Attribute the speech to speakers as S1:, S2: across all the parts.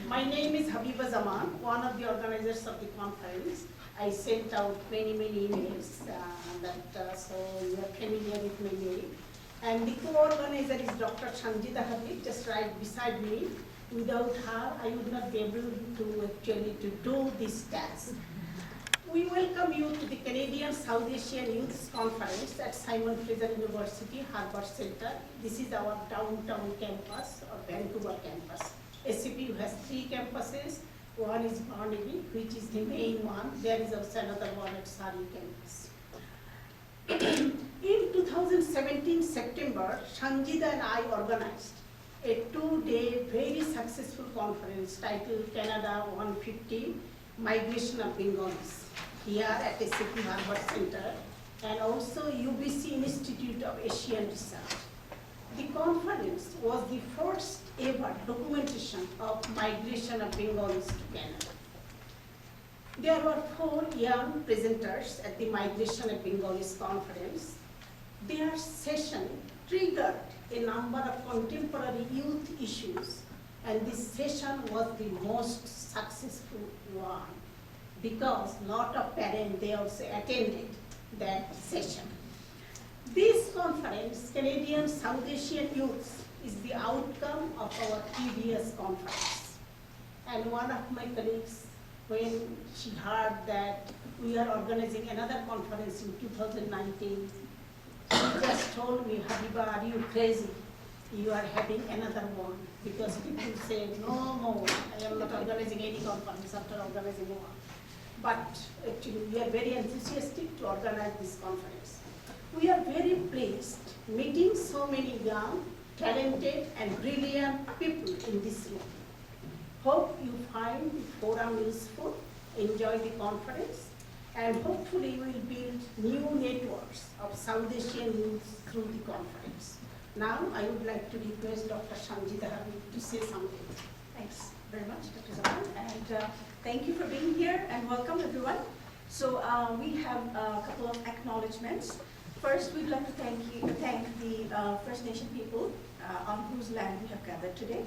S1: My name is Habiba Zaman, one of the organizers of the conference. I sent out many emails, so you are familiar with my name. And the co-organizer is Dr. Sanzida Habib, just right beside me. Without her, I would not be able to actually do this task. We welcome you to the Canadian South Asian Youth Conference at Simon Fraser University, Harbour Center. This is our downtown campus, or Vancouver campus. SCPU has 3 campuses. One is Barnaby, which is the main one. There is also another one at Sari campus. In 2017 September, Sanzida and I organized a 2-day very successful conference titled Canada 150 Migration of Bengalis here at SCP Harbour Center and also UBC Institute of Asian Research. The conference was the first ever documentation of migration of Bengalis to Canada. There were 4 young presenters at the Migration of Bengalis conference. Their session triggered a number of contemporary youth issues, and this session was the most successful one because a lot of parents, they also attended that session. This conference, Canadian South Asian Youth, is the outcome of our previous conference. And one of my colleagues, when she heard that we are organizing another conference in 2019, she just told me, Habiba, are you crazy? You are having another one. Because people say, no, I am not organizing any conference after organizing one. But actually, we are very enthusiastic to organize this conference. We are very pleased meeting so many young, talented, and brilliant people in this room. Hope you find the forum useful, enjoy the conference, and hopefully we will build new networks of South Asian youth through the conference. Now, I would like to request Dr. Sanzida to say something.
S2: Thanks very much, Dr. Zaman, and thank you for being here, and welcome everyone. So we have a couple of acknowledgements. First, we'd like to thank the First Nation people on whose land we have gathered today.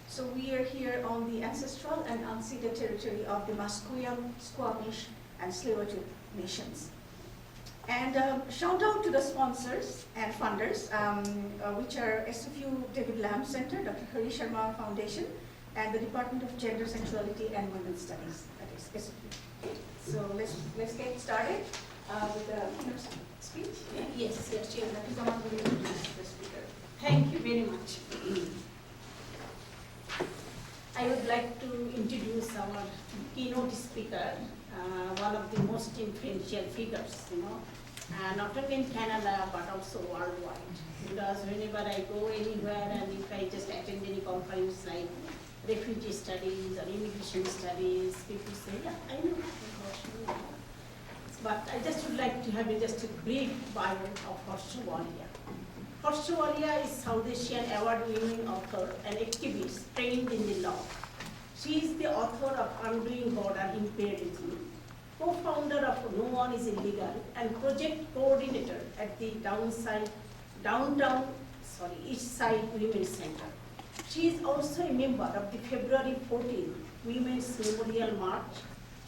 S2: So we are here on the ancestral and unceded territory of the Musqueam, Squamish, and Tsleil-Waututh nations. And shout out to the sponsors and funders, which are SFU David Lamb Center, Dr. Hari Sharma Foundation, and the Department of Gender, Sexuality, and Women's Studies, that is SFU. So let's get started with the keynote speech.
S1: Yes, Chair.
S2: Dr. Zaman will introduce the speaker.
S1: Thank you very much. I would like to introduce our keynote speaker, one of the most influential figures, not only in Canada but also worldwide. Because whenever I go anywhere and if I just attend any conference like refugee studies or immigration studies, people say, yeah, I know. But I just would like to have just a brief bio of Harsha Walia. Harsha Walia is South Asian award-winning author and activist trained in the law. She is the author of Undoing Border Imperialism, co-founder of No One is Illegal, and project coordinator at the East Side Women's Center. She is also a member of the February 14th Women's Memorial March,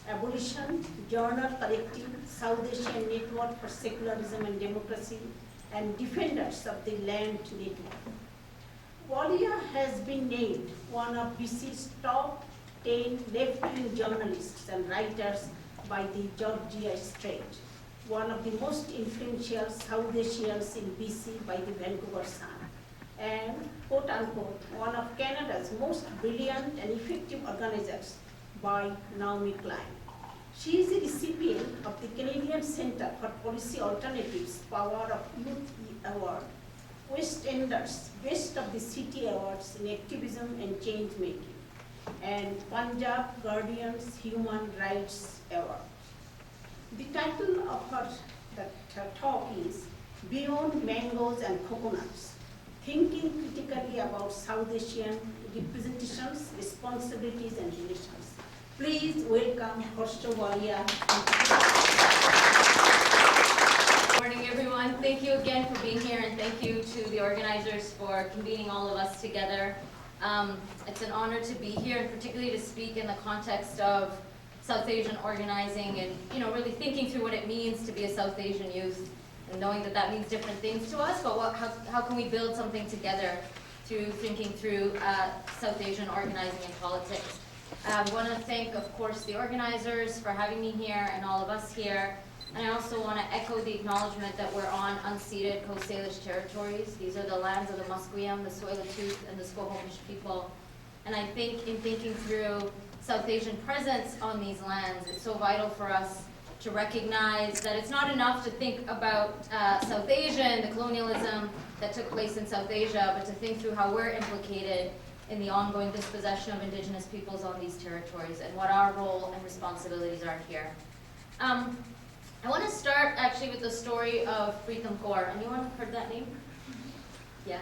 S1: Abolition, Journal Collective, South Asian Network for Secularism and Democracy, and Defenders of the Land Network. Walia has been named one of BC's top 10 left-wing journalists and writers by the Georgia Strait, one of the most influential South Asians in BC by the Vancouver Sun, and quote-unquote, one of Canada's most brilliant and effective organizers by Naomi Klein. She is a recipient of the Canadian Centre for Policy Alternatives Power of Youth Award, West Enders Best of the City Awards in Activism and Change Making, and Punjab Guardian's Human Rights Award. The title of her talk is Beyond Mangoes and Coconuts, Thinking Critically About South Asian Representations, Responsibilities and Relations. Please welcome Harsha Walia.
S3: Good morning, everyone. Thank you again for being here, and thank you to the organizers for convening all of us together. It's an honor to be here, and particularly to speak in the context of South Asian organizing and really thinking through what it means to be a South Asian youth, and knowing that that means different things to us, but how can we build something together through thinking through South Asian organizing and politics. I want to thank, of course, the organizers for having me here and all of us here. And I also want to echo the acknowledgement that we're on unceded Coast Salish territories. These are the lands of the Musqueam, the Tsleil-Waututh, and the Squamish people. And I think in thinking through South Asian presence on these lands, it's so vital for us to recognize that it's not enough to think about South Asia and the colonialism that took place in South Asia, but to think through how we're implicated in the ongoing dispossession of Indigenous peoples on these territories and what our role and responsibilities are here. I want to start actually with the story of Preetam Kaur. Anyone heard that name? Yeah.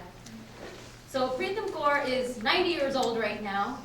S3: So Preetam Kaur is 90 years old right now.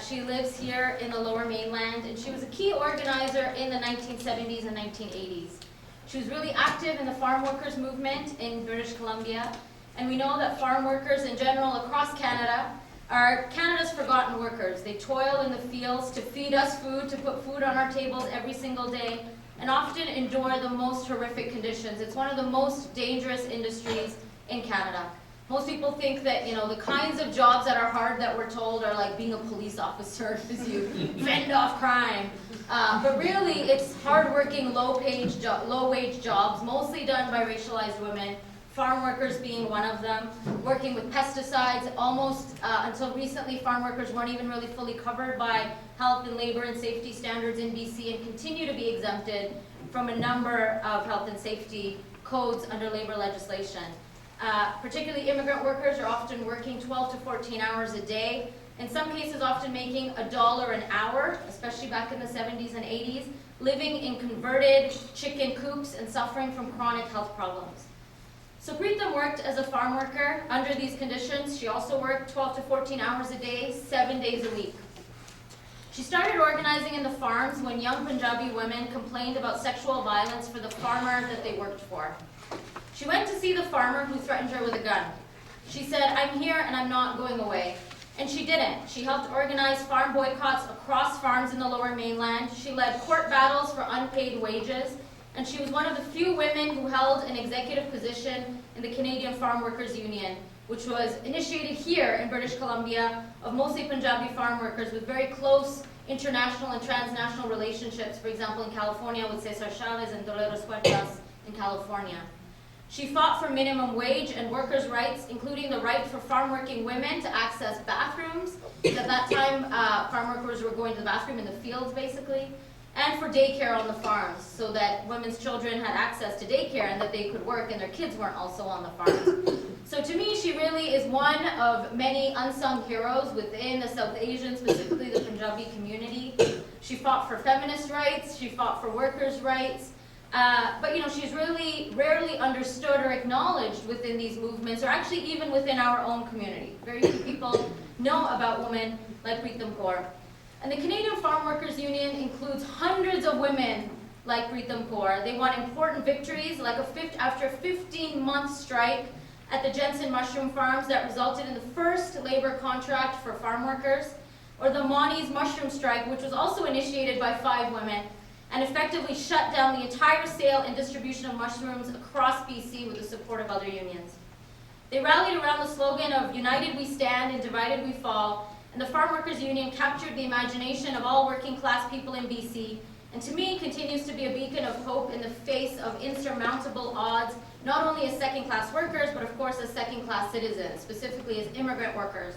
S3: She lives here in the Lower Mainland, and she was a key organizer in the 1970s and 1980s. She was really active in the farm workers movement in British Columbia, and we know that farm workers in general across Canada are Canada's forgotten workers. They toil in the fields to feed us food, to put food on our tables every single day, and often endure the most horrific conditions. It's one of the most dangerous industries in Canada. Most people think that, the kinds of jobs that are hard that we're told are like being a police officer because you fend off crime. But really, it's hardworking, low-wage jobs, mostly done by racialized women, farm workers being one of them, working with pesticides. Almost until recently, farm workers weren't even really fully covered by health and labor and safety standards in BC and continue to be exempted from a number of health and safety codes under labor legislation. Particularly immigrant workers are often working 12 to 14 hours a day, in some cases often making $1 an hour, especially back in the 70s and 80s, living in converted chicken coops and suffering from chronic health problems. So Preetam worked as a farm worker under these conditions. She also worked 12 to 14 hours a day, 7 days a week. She started organizing in the farms when young Punjabi women complained about sexual violence for the farmer that they worked for. She went to see the farmer who threatened her with a gun. She said, "I'm here and I'm not going away." And she didn't. She helped organize farm boycotts across farms in the Lower Mainland. She led court battles for unpaid wages. And she was one of the few women who held an executive position in the Canadian Farm Workers Union, which was initiated here in British Columbia of mostly Punjabi farm workers with very close international and transnational relationships, for example, in California with Cesar Chavez and Dolores Huertas in California. She fought for minimum wage and workers' rights, including the right for farm working women to access bathrooms. At that time, farm workers were going to the bathroom in the fields, basically, and for daycare on the farms, so that women's children had access to daycare and that they could work and their kids weren't also on the farms. So to me, she really is one of many unsung heroes within the South Asian, specifically the Punjabi community. She fought for feminist rights, she fought for workers' rights, but she's really rarely understood or acknowledged within these movements, or actually even within our own community. Very few people know about women like Preetam Kaur. And the Canadian Farm Workers Union includes hundreds of women like Preetam Kaur. They won important victories, like after a 15-month strike at the Jensen mushroom farms that resulted in the first labor contract for farm workers, or the Moni's mushroom strike, which was also initiated by 5 women, and effectively shut down the entire sale and distribution of mushrooms across BC with the support of other unions. They rallied around the slogan of "United we stand and divided we fall," and the Farm Workers Union captured the imagination of all working class people in BC, and to me continues to be a beacon of hope in the face of insurmountable odds, not only as second-class workers, but of course as second-class citizens, specifically as immigrant workers.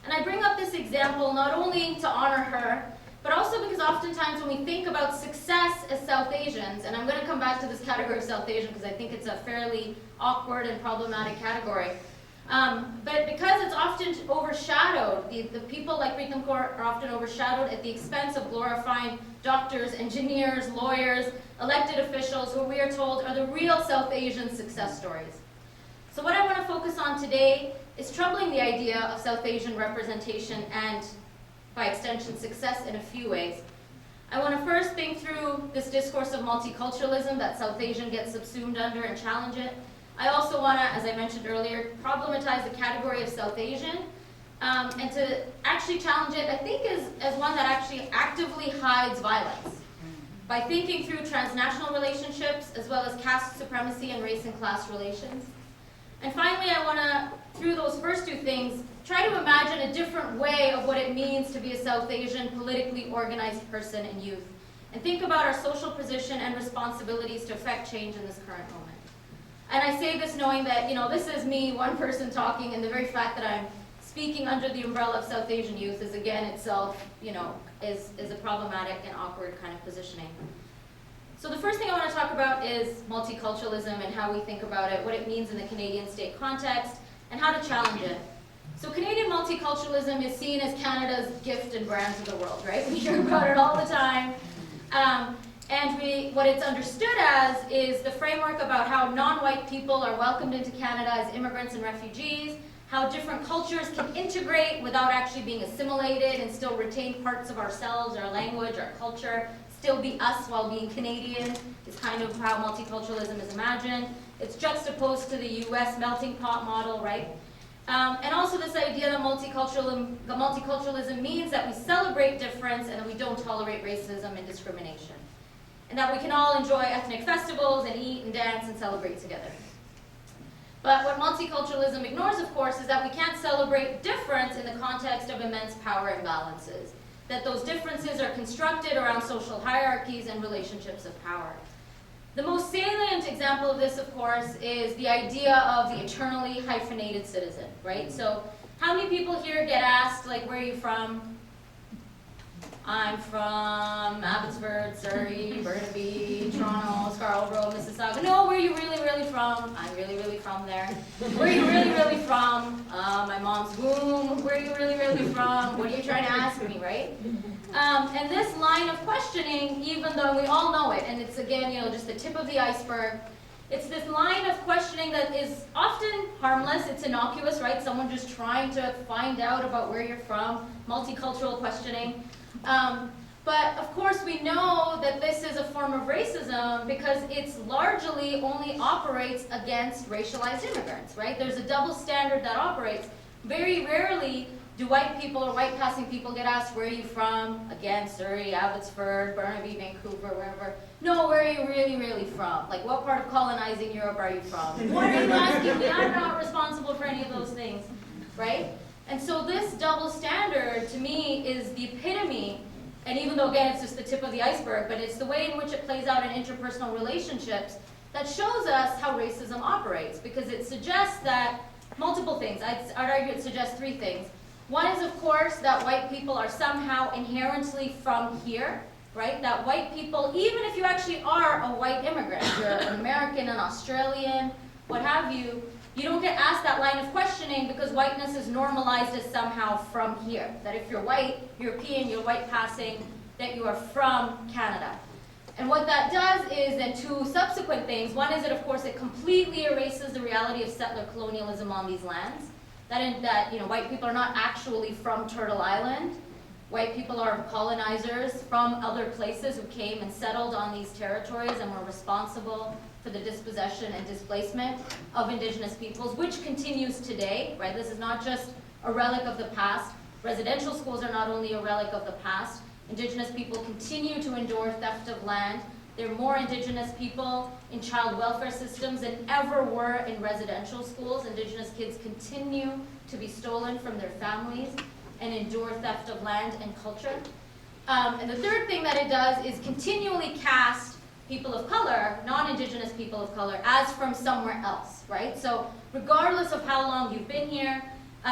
S3: And I bring up this example not only to honor her, but also because oftentimes when we think about success as South Asians, and I'm going to come back to this category of South Asian because I think it's a fairly awkward and problematic category, but because it's often overshadowed, the people like Preetam Kaur are often overshadowed at the expense of glorifying doctors, engineers, lawyers, elected officials, who we are told are the real South Asian success stories. So what I want to focus on today is troubling the idea of South Asian representation and, by extension, success in a few ways. I want to first think through this discourse of multiculturalism that South Asian gets subsumed under and challenge it. I also want to, as I mentioned earlier, problematize the category of South Asian and to actually challenge it, I think, as one that actually actively hides violence by thinking through transnational relationships as well as caste supremacy and race and class relations. And finally, I want to, through those first two things, try to imagine a different way of what it means to be a South Asian politically organized person and youth, and think about our social position and responsibilities to affect change in this current moment. And I say this knowing that, this is me, one person talking, and the very fact that I'm speaking under the umbrella of South Asian youth is again itself, is a problematic and awkward kind of positioning. So the first thing I want to talk about is multiculturalism and how we think about it, what it means in the Canadian state context, and how to challenge it. So Canadian multiculturalism is seen as Canada's gift and brand to the world, right? We hear about it all the time. And what it's understood as is the framework about how non-white people are welcomed into Canada as immigrants and refugees, how different cultures can integrate without actually being assimilated and still retain parts of ourselves, our language, our culture, still be us while being Canadian, is kind of how multiculturalism is imagined. It's juxtaposed to the US melting pot model, right? And also this idea that multiculturalism means that we celebrate difference and that we don't tolerate racism and discrimination. And that we can all enjoy ethnic festivals and eat and dance and celebrate together. But what multiculturalism ignores, of course, is that we can't celebrate difference in the context of immense power imbalances. That those differences are constructed around social hierarchies and relationships of power. The most salient example of this, of course, is the idea of the eternally hyphenated citizen, right? So how many people here get asked, like, where are you from? I'm from Abbotsford, Surrey, Burnaby, Toronto, Scarborough, Mississauga. No, where are you really, really from? I'm really, really from there. Where are you really, really from? My mom's womb. Where are you really, really from? What are you trying to ask me, right? And this line of questioning, even though we all know it, and it's again, just the tip of the iceberg, it's this line of questioning that is often harmless, it's innocuous, right? Someone just trying to find out about where you're from, multicultural questioning. But of course we know that this is a form of racism because it's largely only operates against racialized immigrants, right? There's a double standard that operates. Very rarely do white people or white passing people get asked, where are you from? Again, Surrey, Abbotsford, Burnaby, Vancouver, wherever. No, where are you really, really from? Like, what part of colonizing Europe are you from? What are you asking me? I'm not responsible for any of those things, right? And so this double standard, to me, is the epitome, and even though, again, it's just the tip of the iceberg, but it's the way in which it plays out in interpersonal relationships that shows us how racism operates, because it suggests that multiple things. I'd argue it suggests three things. One is, of course, that white people are somehow inherently from here, right? That white people, even if you actually are a white immigrant, you're an American, an Australian, what have you, you don't get asked that line of questioning because whiteness is normalized as somehow from here. That if you're white, European, you're white passing, that you are from Canada. And what that does is then two subsequent things. One is that, of course, it completely erases the reality of settler colonialism on these lands. That white people are not actually from Turtle Island. White people are colonizers from other places who came and settled on these territories and were responsible for the dispossession and displacement of Indigenous peoples, which continues today, right? This is not just a relic of the past. Residential schools are not only a relic of the past. Indigenous people continue to endure theft of land. There are more Indigenous people in child welfare systems than ever were in residential schools. Indigenous kids continue to be stolen from their families and endure theft of land and culture. And the third thing that it does is continually cast people of color, non-Indigenous people of color, as from somewhere else, right? So regardless of how long you've been here,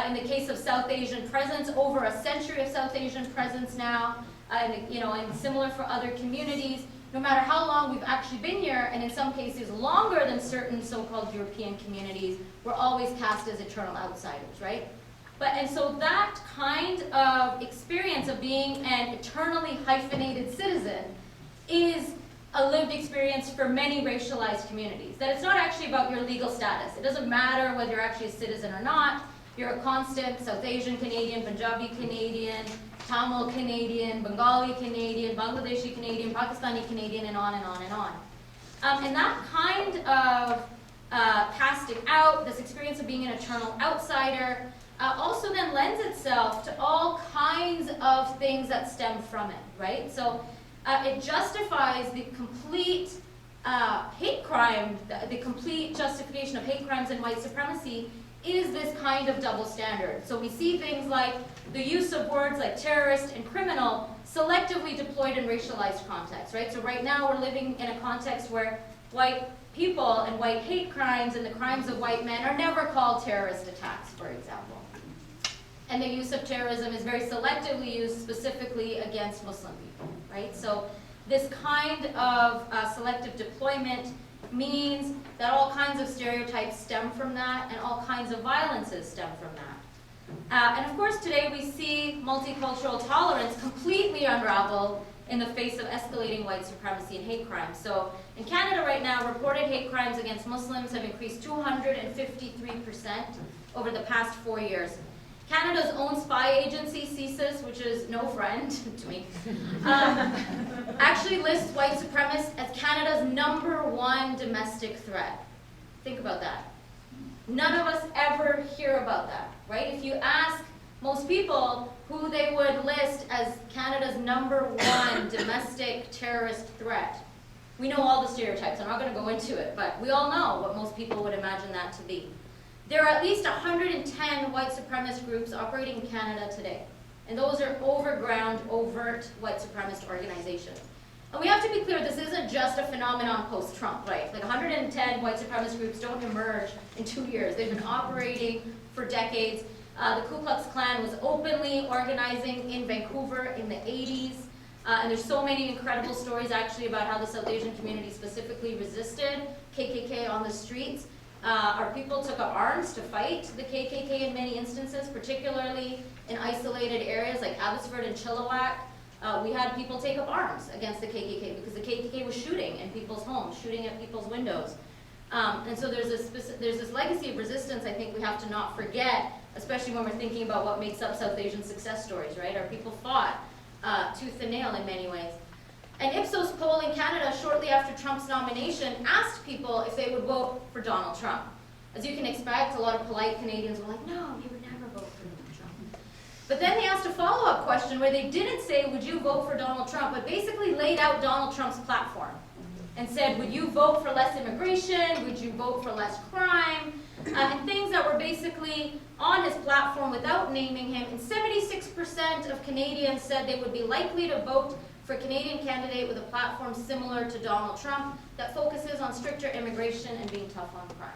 S3: in the case of South Asian presence, over a century of South Asian presence now, and similar for other communities, no matter how long we've actually been here, and in some cases longer than certain so-called European communities, we're always cast as eternal outsiders, right? And so that kind of experience of being an eternally hyphenated citizen is a lived experience for many racialized communities. That it's not actually about your legal status. It doesn't matter whether you're actually a citizen or not. You're a constant South Asian Canadian, Punjabi Canadian, Tamil Canadian, Bengali Canadian, Bangladeshi Canadian, Pakistani Canadian, and on and on and on. And that kind of casting out, this experience of being an eternal outsider, also then lends itself to all kinds of things that stem from it, right? So it justifies the complete hate crime, the complete justification of hate crimes and white supremacy is this kind of double standard. So we see things like the use of words like terrorist and criminal selectively deployed in racialized contexts, right? So right now we're living in a context where white people and white hate crimes and the crimes of white men are never called terrorist attacks, for example. And the use of terrorism is very selectively used specifically against Muslim people, right? So this kind of selective deployment means that all kinds of stereotypes stem from that and all kinds of violences stem from that. And of course today we see multicultural tolerance completely unravel in the face of escalating white supremacy and hate crimes. So in Canada right now, reported hate crimes against Muslims have increased 253% over the past 4 years. Canada's own spy agency, CSIS, which is no friend to me, actually lists white supremacists as Canada's #1 domestic threat. Think about that. None of us ever hear about that, right? If you ask most people who they would list as Canada's #1 domestic terrorist threat, we know all the stereotypes. I'm not going to go into it, but we all know what most people would imagine that to be. There are at least 110 white supremacist groups operating in Canada today, and those are overground, overt white supremacist organizations. And we have to be clear, this isn't just a phenomenon post-Trump, right? Like 110 white supremacist groups don't emerge in 2 years. They've been operating for decades. The Ku Klux Klan was openly organizing in Vancouver in the 80s. And there's so many incredible stories actually about how the South Asian community specifically resisted KKK on the streets. Our people took up arms to fight the KKK in many instances, particularly in isolated areas like Abbotsford and Chilliwack. We had people take up arms against the KKK because the KKK was shooting in people's homes, shooting at people's windows. And so there's this legacy of resistance I think we have to not forget, especially when we're thinking about what makes up South Asian success stories, right? Our people fought tooth and nail in many ways. An Ipsos poll in Canada shortly after Trump's nomination asked people if they would vote for Donald Trump. As you can expect, a lot of polite Canadians were like, no, you would never vote for Donald Trump. But then they asked a follow-up question where they didn't say, would you vote for Donald Trump, but basically laid out Donald Trump's platform and said, would you vote for less immigration? Would you vote for less crime? And things that were basically on his platform without naming him. And 76% of Canadians said they would be likely to vote for a Canadian candidate with a platform similar to Donald Trump that focuses on stricter immigration and being tough on crime.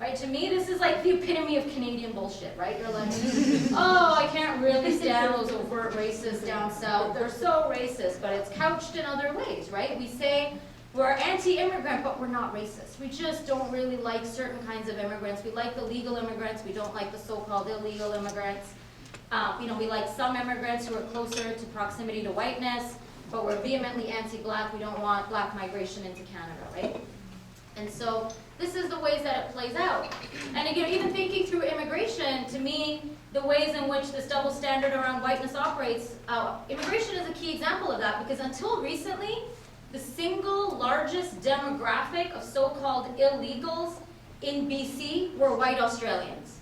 S3: Right? To me, this is like the epitome of Canadian bullshit, right? You're like, oh, I can't really stand those overt racists down south. They're so racist, but it's couched in other ways, right? We say we're anti-immigrant, but we're not racist. We just don't really like certain kinds of immigrants. We like the legal immigrants. We don't like the so-called illegal immigrants. We like some immigrants who are closer to proximity to whiteness, but we're vehemently anti-black. We don't want black migration into Canada, right? And so this is the ways that it plays out. And again, even thinking through immigration, to me, the ways in which this double standard around whiteness operates, immigration is a key example of that, because until recently, the single largest demographic of so-called illegals in BC were white Australians.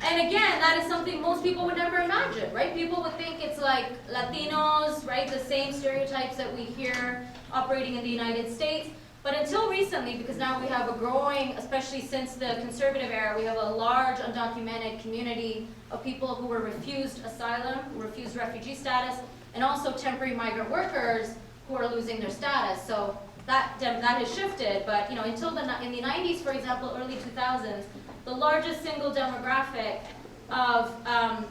S3: And again, that is something most people would never imagine, right? People would think it's like Latinos, right? The same stereotypes that we hear operating in the United States. But until recently, because now we have a growing, especially since the conservative era, we have a large undocumented community of people who were refused asylum, who refused refugee status, and also temporary migrant workers who are losing their status. So that has shifted, but until in the 90s, for example, early 2000s, the largest single demographic of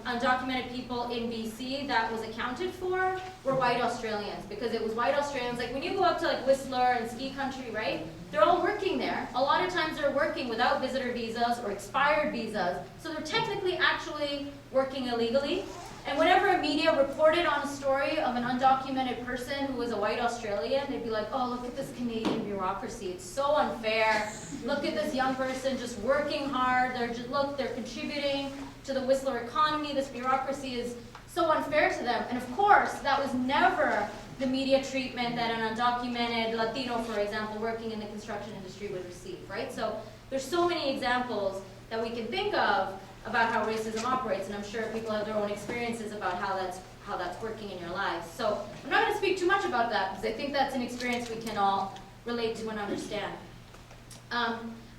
S3: undocumented people in BC that was accounted for were white Australians, because it was white Australians. Like when you go up to like Whistler and ski country, right? They're all working there. A lot of times they're working without visitor visas or expired visas, so they're technically actually working illegally. And whenever a media reported on a story of an undocumented person who was a white Australian, they'd be like, oh, look at this Canadian bureaucracy. It's so unfair. Look at this young person just working hard. They're contributing to the Whistler economy. This bureaucracy is so unfair to them. And of course, that was never the media treatment that an undocumented Latino, for example, working in the construction industry would receive, right? So there's so many examples that we can think of about how racism operates, and I'm sure people have their own experiences about how that's working in your lives. So I'm not going to speak too much about that, because I think that's an experience we can all relate to and understand.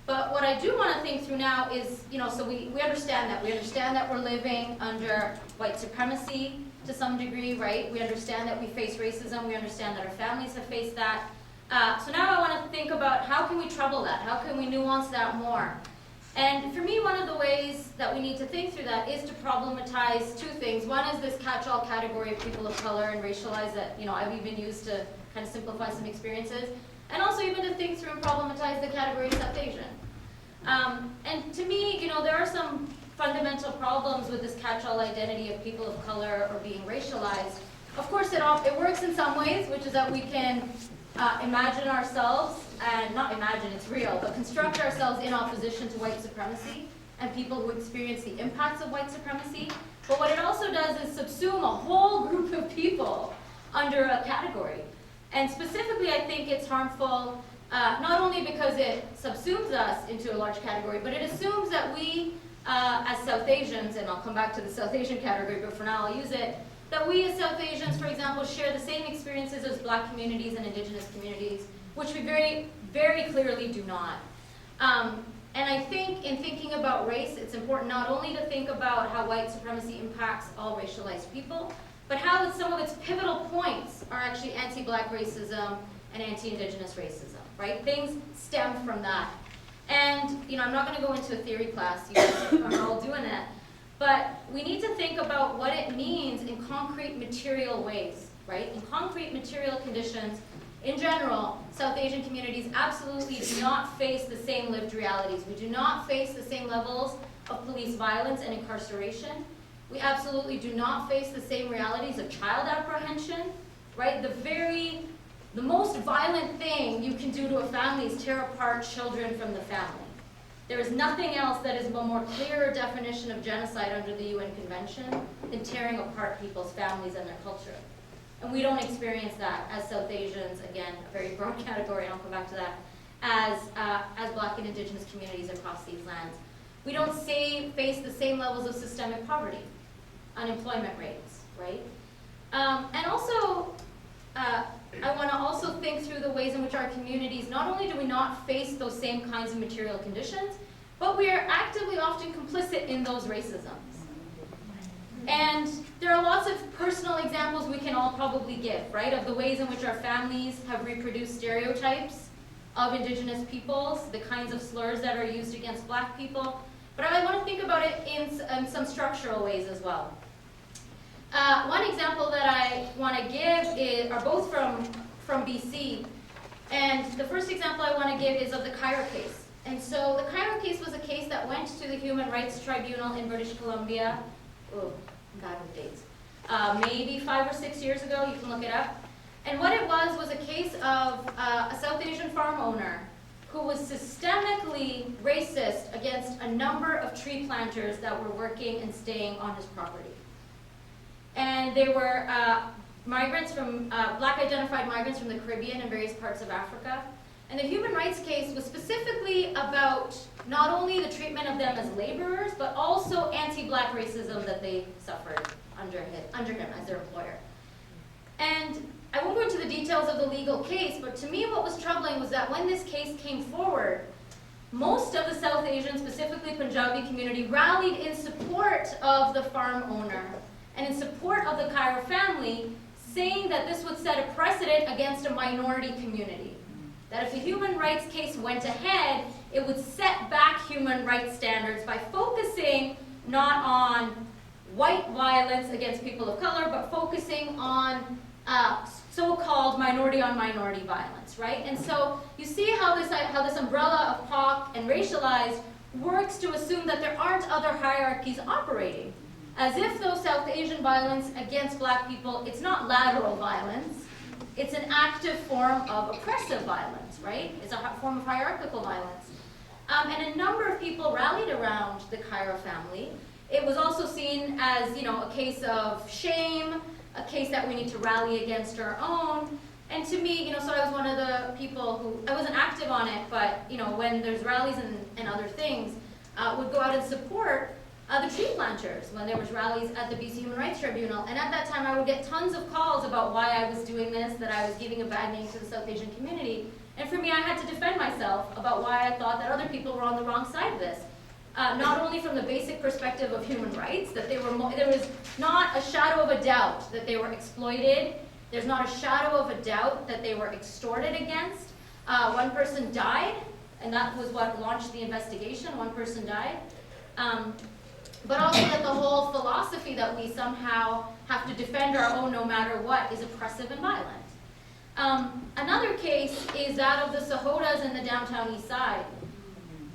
S3: But what I do want to think through now is, so we understand that. We understand that we're living under white supremacy to some degree, right? We understand that we face racism. We understand that our families have faced that. So now I want to think about how can we trouble that? How can we nuance that more? And for me, one of the ways that we need to think through that is to problematize two things. One is this catch-all category of people of color and racialize that, I've even used to kind of simplify some experiences. And also even to think through and problematize the category of South Asian. And to me, there are some fundamental problems with this catch-all identity of people of color or being racialized. Of course, it works in some ways, which is that we can imagine ourselves, and not imagine, it's real, but construct ourselves in opposition to white supremacy and people who experience the impacts of white supremacy. But what it also does is subsume a whole group of people under a category. And specifically, I think it's harmful not only because it subsumes us into a large category, but it assumes that we, as South Asians, and I'll come back to the South Asian category, but for now I'll use it, that we as South Asians, for example, share the same experiences as Black communities and Indigenous communities, which we very, very clearly do not. And I think in thinking about race, it's important not only to think about how white supremacy impacts all racialized people, but how some of its pivotal points are actually anti-Black racism and anti-Indigenous racism, right? Things stem from that. And, I'm not going to go into a theory class, you guys are all doing it, but we need to think about what it means in concrete material ways, right? In concrete material conditions, in general, South Asian communities absolutely do not face the same lived realities. We do not face the same levels of police violence and incarceration. We absolutely do not face the same realities of child apprehension, right? The most violent thing you can do to a family is tear apart children from the family. There is nothing else that is a more clear definition of genocide under the UN Convention than tearing apart people's families and their culture. And we don't experience that as South Asians, again, a very broad category, and I'll come back to that, as Black and Indigenous communities across these lands. We don't face the same levels of systemic poverty, unemployment rates, right? And also, I want to also think through the ways in which our communities, not only do we not face those same kinds of material conditions, but we are actively often complicit in those racisms. And there are lots of personal examples we can all probably give, right, of the ways in which our families have reproduced stereotypes of Indigenous peoples, the kinds of slurs that are used against Black people. But I want to think about it in some structural ways as well. One example that I want to give are both from BC. And the first example I want to give is of the Cairo case. And so the Cairo case was a case that went to the Human Rights Tribunal in British Columbia. Oh, I'm bad with dates. Maybe 5 or 6 years ago, you can look it up. And what it was a case of a South Asian farm owner who was systemically racist against a number of tree planters that were working and staying on his property. And they were migrants from, Black identified migrants from the Caribbean and various parts of Africa. And the human rights case was specifically about not only the treatment of them as laborers, but also anti-Black racism that they suffered under him as their employer. And I won't go into the details of the legal case, but to me what was troubling was that when this case came forward, most of the South Asian, specifically Punjabi community, rallied in support of the farm owner and in support of the Cairo family, saying that this would set a precedent against a minority community. That if the human rights case went ahead, it would set back human rights standards by focusing not on white violence against people of color, but focusing on so-called minority-on-minority violence, right? And so you see how this umbrella of POC and racialized works to assume that there aren't other hierarchies operating. As if those South Asian violence against Black people, it's not lateral violence, it's an active form of oppressive violence, right? It's a form of hierarchical violence. And a number of people rallied around the Cairo family. It was also seen as, a case of shame, a case that we need to rally against our own. And to me, so I was one of the people who, I wasn't active on it, but, when there's rallies and other things, would go out and support the tree planters when there was rallies at the BC Human Rights Tribunal. And at that time, I would get tons of calls about why I was doing this, that I was giving a bad name to the South Asian community. And for me, I had to defend myself about why I thought that other people were on the wrong side of this. Not only from the basic perspective of human rights, that there was not a shadow of a doubt that they were exploited. There's not a shadow of a doubt that they were extorted against. One person died, and that was what launched the investigation. One person died. But also that the whole philosophy that we somehow have to defend our own no matter what is oppressive and violent. Another case is that of the Sahodas in the downtown east side.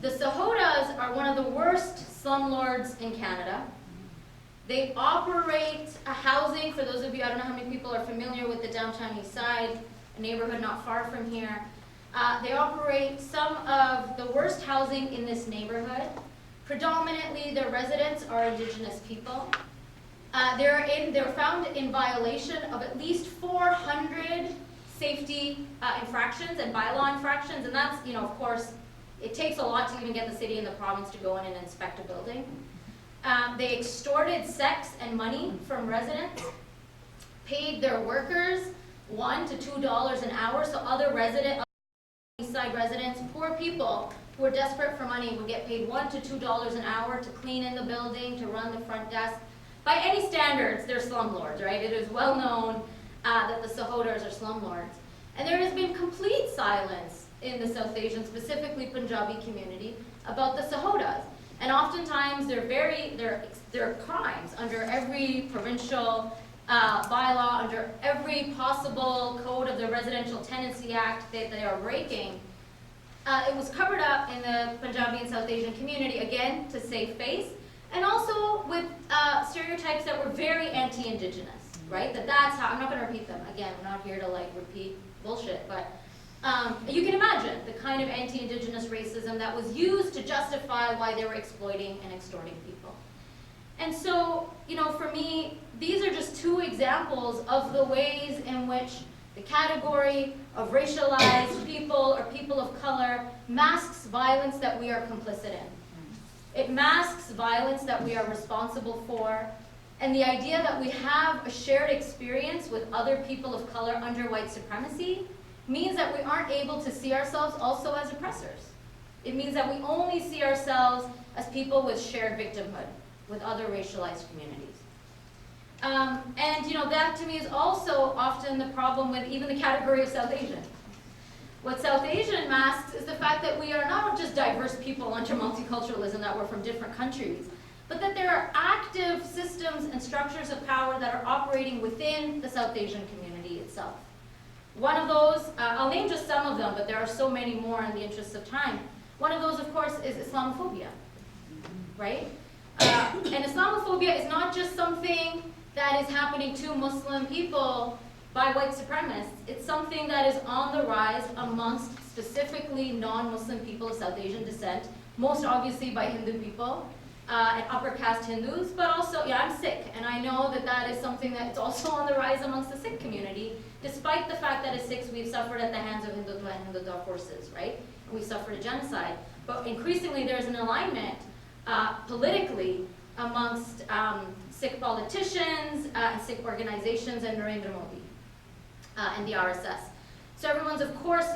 S3: The Sahodas are one of the worst slumlords in Canada. They operate a housing, for those of you, I don't know how many people are familiar with the downtown east side, a neighborhood not far from here. They operate some of the worst housing in this neighborhood. Predominantly, their residents are Indigenous people. They're found in violation of at least 400 safety infractions and bylaw infractions, and that's, of course, it takes a lot to even get the city and the province to go in and inspect a building. They extorted sex and money from residents, paid their workers $1 to $2 an hour, so other East Side residents, poor people who were desperate for money, would get paid $1 to $2 an hour to clean in the building, to run the front desk. By any standards, they're slumlords, right? It is well known that the Sahodas are slumlords. And there has been complete silence in the South Asian, specifically Punjabi community, about the Sahodas. And oftentimes they're crimes under every provincial bylaw, under every possible code of the Residential Tenancy Act that they are breaking. It was covered up in the Punjabi and South Asian community, again, to save face, and also with stereotypes that were very anti-Indigenous, right? That's how, I'm not going to repeat them. Again, I'm not here to repeat bullshit, but you can imagine the kind of anti-Indigenous racism that was used to justify why they were exploiting and extorting people. And so, for me, these are just two examples of the ways in which the category of racialized people or people of color masks violence that we are complicit in. It masks violence that we are responsible for, and the idea that we have a shared experience with other people of color under white supremacy means that we aren't able to see ourselves also as oppressors. It means that we only see ourselves as people with shared victimhood with other racialized communities. That to me is also often the problem with even the category of South Asian. What South Asian masks is the fact that we are not just diverse people under multiculturalism, that we're from different countries, but that there are active systems and structures of power that are operating within the South Asian community itself. One of those, I'll name just some of them, but there are so many more in the interest of time. One of those, of course, is Islamophobia, right? And Islamophobia is not just something that is happening to Muslim people by white supremacists. It's something that is on the rise amongst specifically non-Muslim people of South Asian descent, most obviously by Hindu people and upper caste Hindus, but also, I'm Sikh, and I know that is something that's also on the rise amongst the Sikh community, despite the fact that as Sikhs we've suffered at the hands of Hindutva and Hindutva forces, right? And we suffered a genocide. But increasingly there's an alignment politically amongst Sikh politicians and Sikh organizations and Narendra Modi and the RSS. So everyone's of course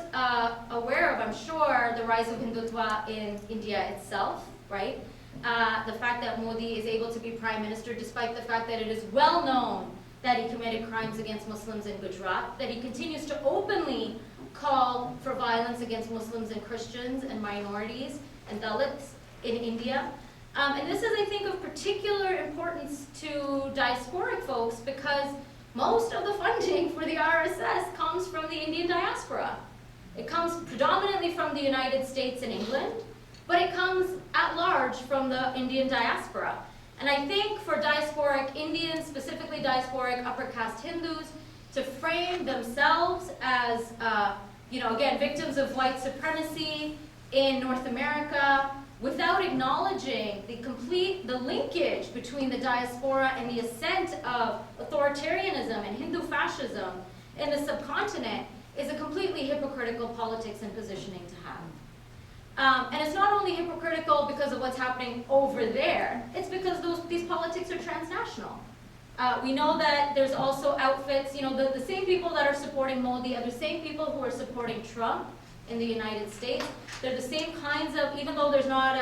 S3: aware of, I'm sure, the rise of Hindutva in India itself, right? The fact that Modi is able to be prime minister despite the fact that it is well known that he committed crimes against Muslims in Gujarat, that he continues to openly call for violence against Muslims and Christians and minorities and Dalits in India. And this is, I think, of particular importance to diasporic folks because most of the funding for the RSS comes from the Indian diaspora. It comes predominantly from the United States and England, but it comes at large from the Indian diaspora. And I think for diasporic Indians, specifically diasporic upper caste Hindus, to frame themselves as, again, victims of white supremacy in North America, without acknowledging the linkage between the diaspora and the ascent of authoritarianism and Hindu fascism in the subcontinent is a completely hypocritical politics and positioning to And it's not only hypocritical because of what's happening over there, it's because these politics are transnational. We know that there's also outfits, the same people that are supporting Modi are the same people who are supporting Trump in the United States. They're the same kinds of, even though there's not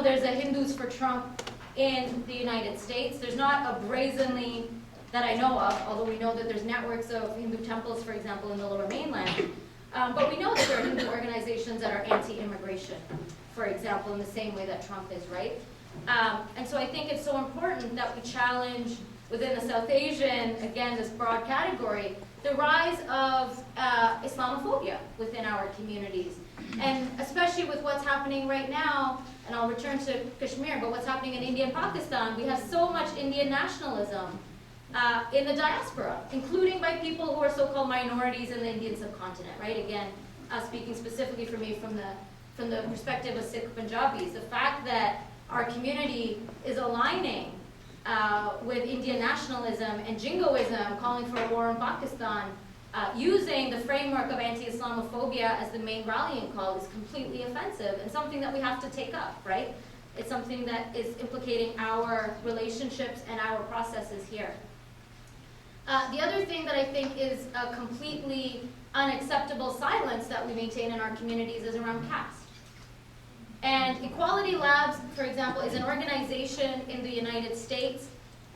S3: there's a Hindus for Trump in the United States, there's not a brazenly, that I know of, although we know that there's networks of Hindu temples, for example, in the Lower Mainland. But we know that there are Hindu organizations that are anti-immigration, for example, in the same way that Trump is, right? And so I think it's so important that we challenge within the South Asian, again, this broad category, the rise of Islamophobia within our communities. And especially with what's happening right now, and I'll return to Kashmir, but what's happening in India and Pakistan, we have so much Indian nationalism in the diaspora, including by people who are so-called minorities in the Indian subcontinent, right? Again, speaking specifically for me from the perspective of Sikh Punjabis, the fact that our community is aligning with Indian nationalism and jingoism, calling for a war in Pakistan, using the framework of anti-Islamophobia as the main rallying call is completely offensive and something that we have to take up, right? It's something that is implicating our relationships and our processes here. The other thing that I think is a completely unacceptable silence that we maintain in our communities is around caste. And Equality Labs, for example, is an organization in the United States.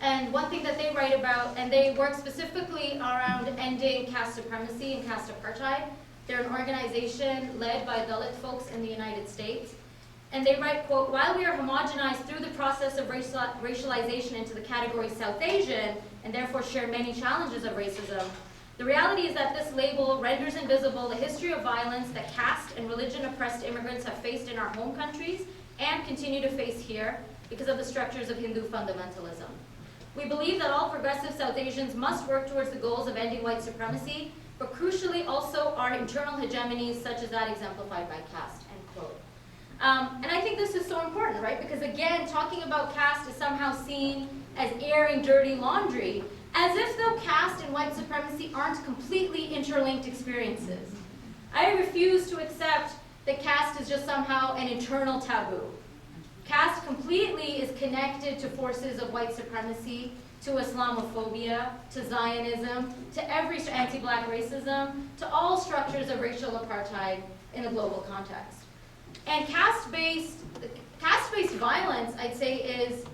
S3: And one thing that they write about, and they work specifically around ending caste supremacy and caste apartheid. They're an organization led by Dalit folks in the United States. And they write, quote, "While we are homogenized through the process of racialization into the category South Asian, and therefore share many challenges of racism, the reality is that this label renders invisible the history of violence that caste and religion-oppressed immigrants have faced in our home countries and continue to face here because of the structures of Hindu fundamentalism. We believe that all progressive South Asians must work towards the goals of ending white supremacy, but crucially also our internal hegemonies such as that exemplified by caste," end quote. And I think this is so important, right? Because again, talking about caste is somehow seen as airing dirty laundry, as if though caste and white supremacy aren't completely interlinked experiences. I refuse to accept that caste is just somehow an internal taboo. Caste completely is connected to forces of white supremacy, to Islamophobia, to Zionism, to every anti-black racism, to all structures of racial apartheid in a global context. And caste-based violence, I'd say, is